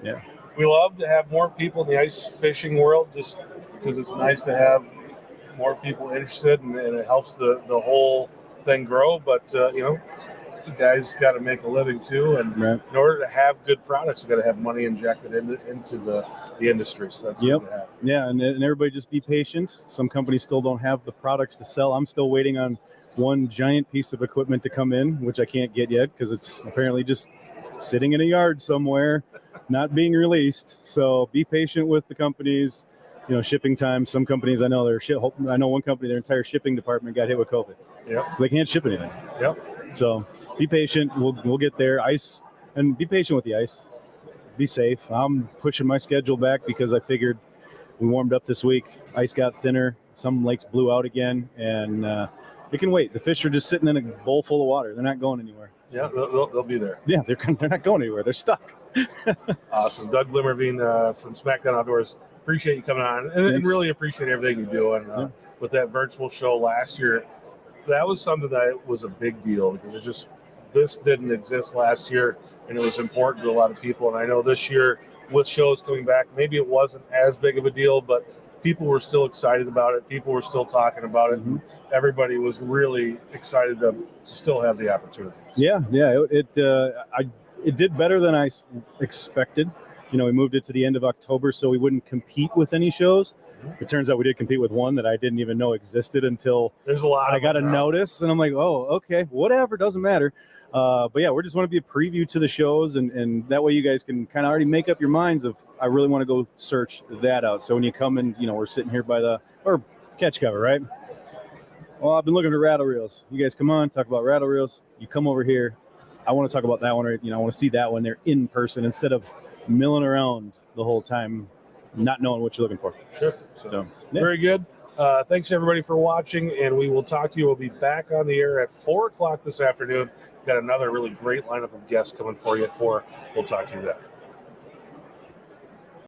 Yeah. We love to have more people in the ice fishing world just because it's nice to have more people interested and it helps the whole thing grow. But, you guys got to make a living too. And Right. in order to have good products, we got to have money injected into the industry. So that's good to have. Yeah, and everybody just be patient. Some companies still don't have the products to sell. I'm still waiting on one giant piece of equipment to come in, which I can't get yet because it's apparently just sitting in a yard somewhere, not being released. So be patient with the companies. Shipping time. Some companies I know I know one company, their entire shipping department got hit with COVID. Yeah. So they can't ship anything. Yep. So be patient. We'll get there. Ice, and be patient with the ice. Be safe. I'm pushing my schedule back because I figured we warmed up this week. Ice got thinner. Some lakes blew out again, and it can wait. The fish are just sitting in a bowl full of water. They're not going anywhere. Yeah, they'll be there. Yeah, they're not going anywhere. They're stuck. Awesome. Doug Glimmerveen from Smackdown Outdoors. Appreciate you coming on and really appreciate everything you're doing with that virtual show last year. That was something that was a big deal because this didn't exist last year and it was important to a lot of people. And I know this year with shows coming back, maybe it wasn't as big of a deal, but people were still excited about it. People were still talking about it. And everybody was really excited to still have the opportunity. Yeah. It did better than I expected. We moved it to the end of October so we wouldn't compete with any shows. It turns out we did compete with one that I didn't even know existed until there's a lot. I got a notice, and I'm like, oh, okay, whatever, doesn't matter. But yeah, we just want to be a preview to the shows, and that way you guys can kind of already make up your minds of I really want to go search that out. So when you come in, we're sitting here by or catch cover, right? Well, I've been looking for rattle reels. You guys come on, talk about rattle reels. You come over here. I want to talk about that one, or I want to see that one there in person instead of milling around the whole time, not knowing what you're looking for. Sure. So Very good. Thanks everybody for watching, and we will talk to you. We'll be back on the air at 4:00 this afternoon. Got another really great lineup of guests coming for you at 4:00. We'll talk to you then.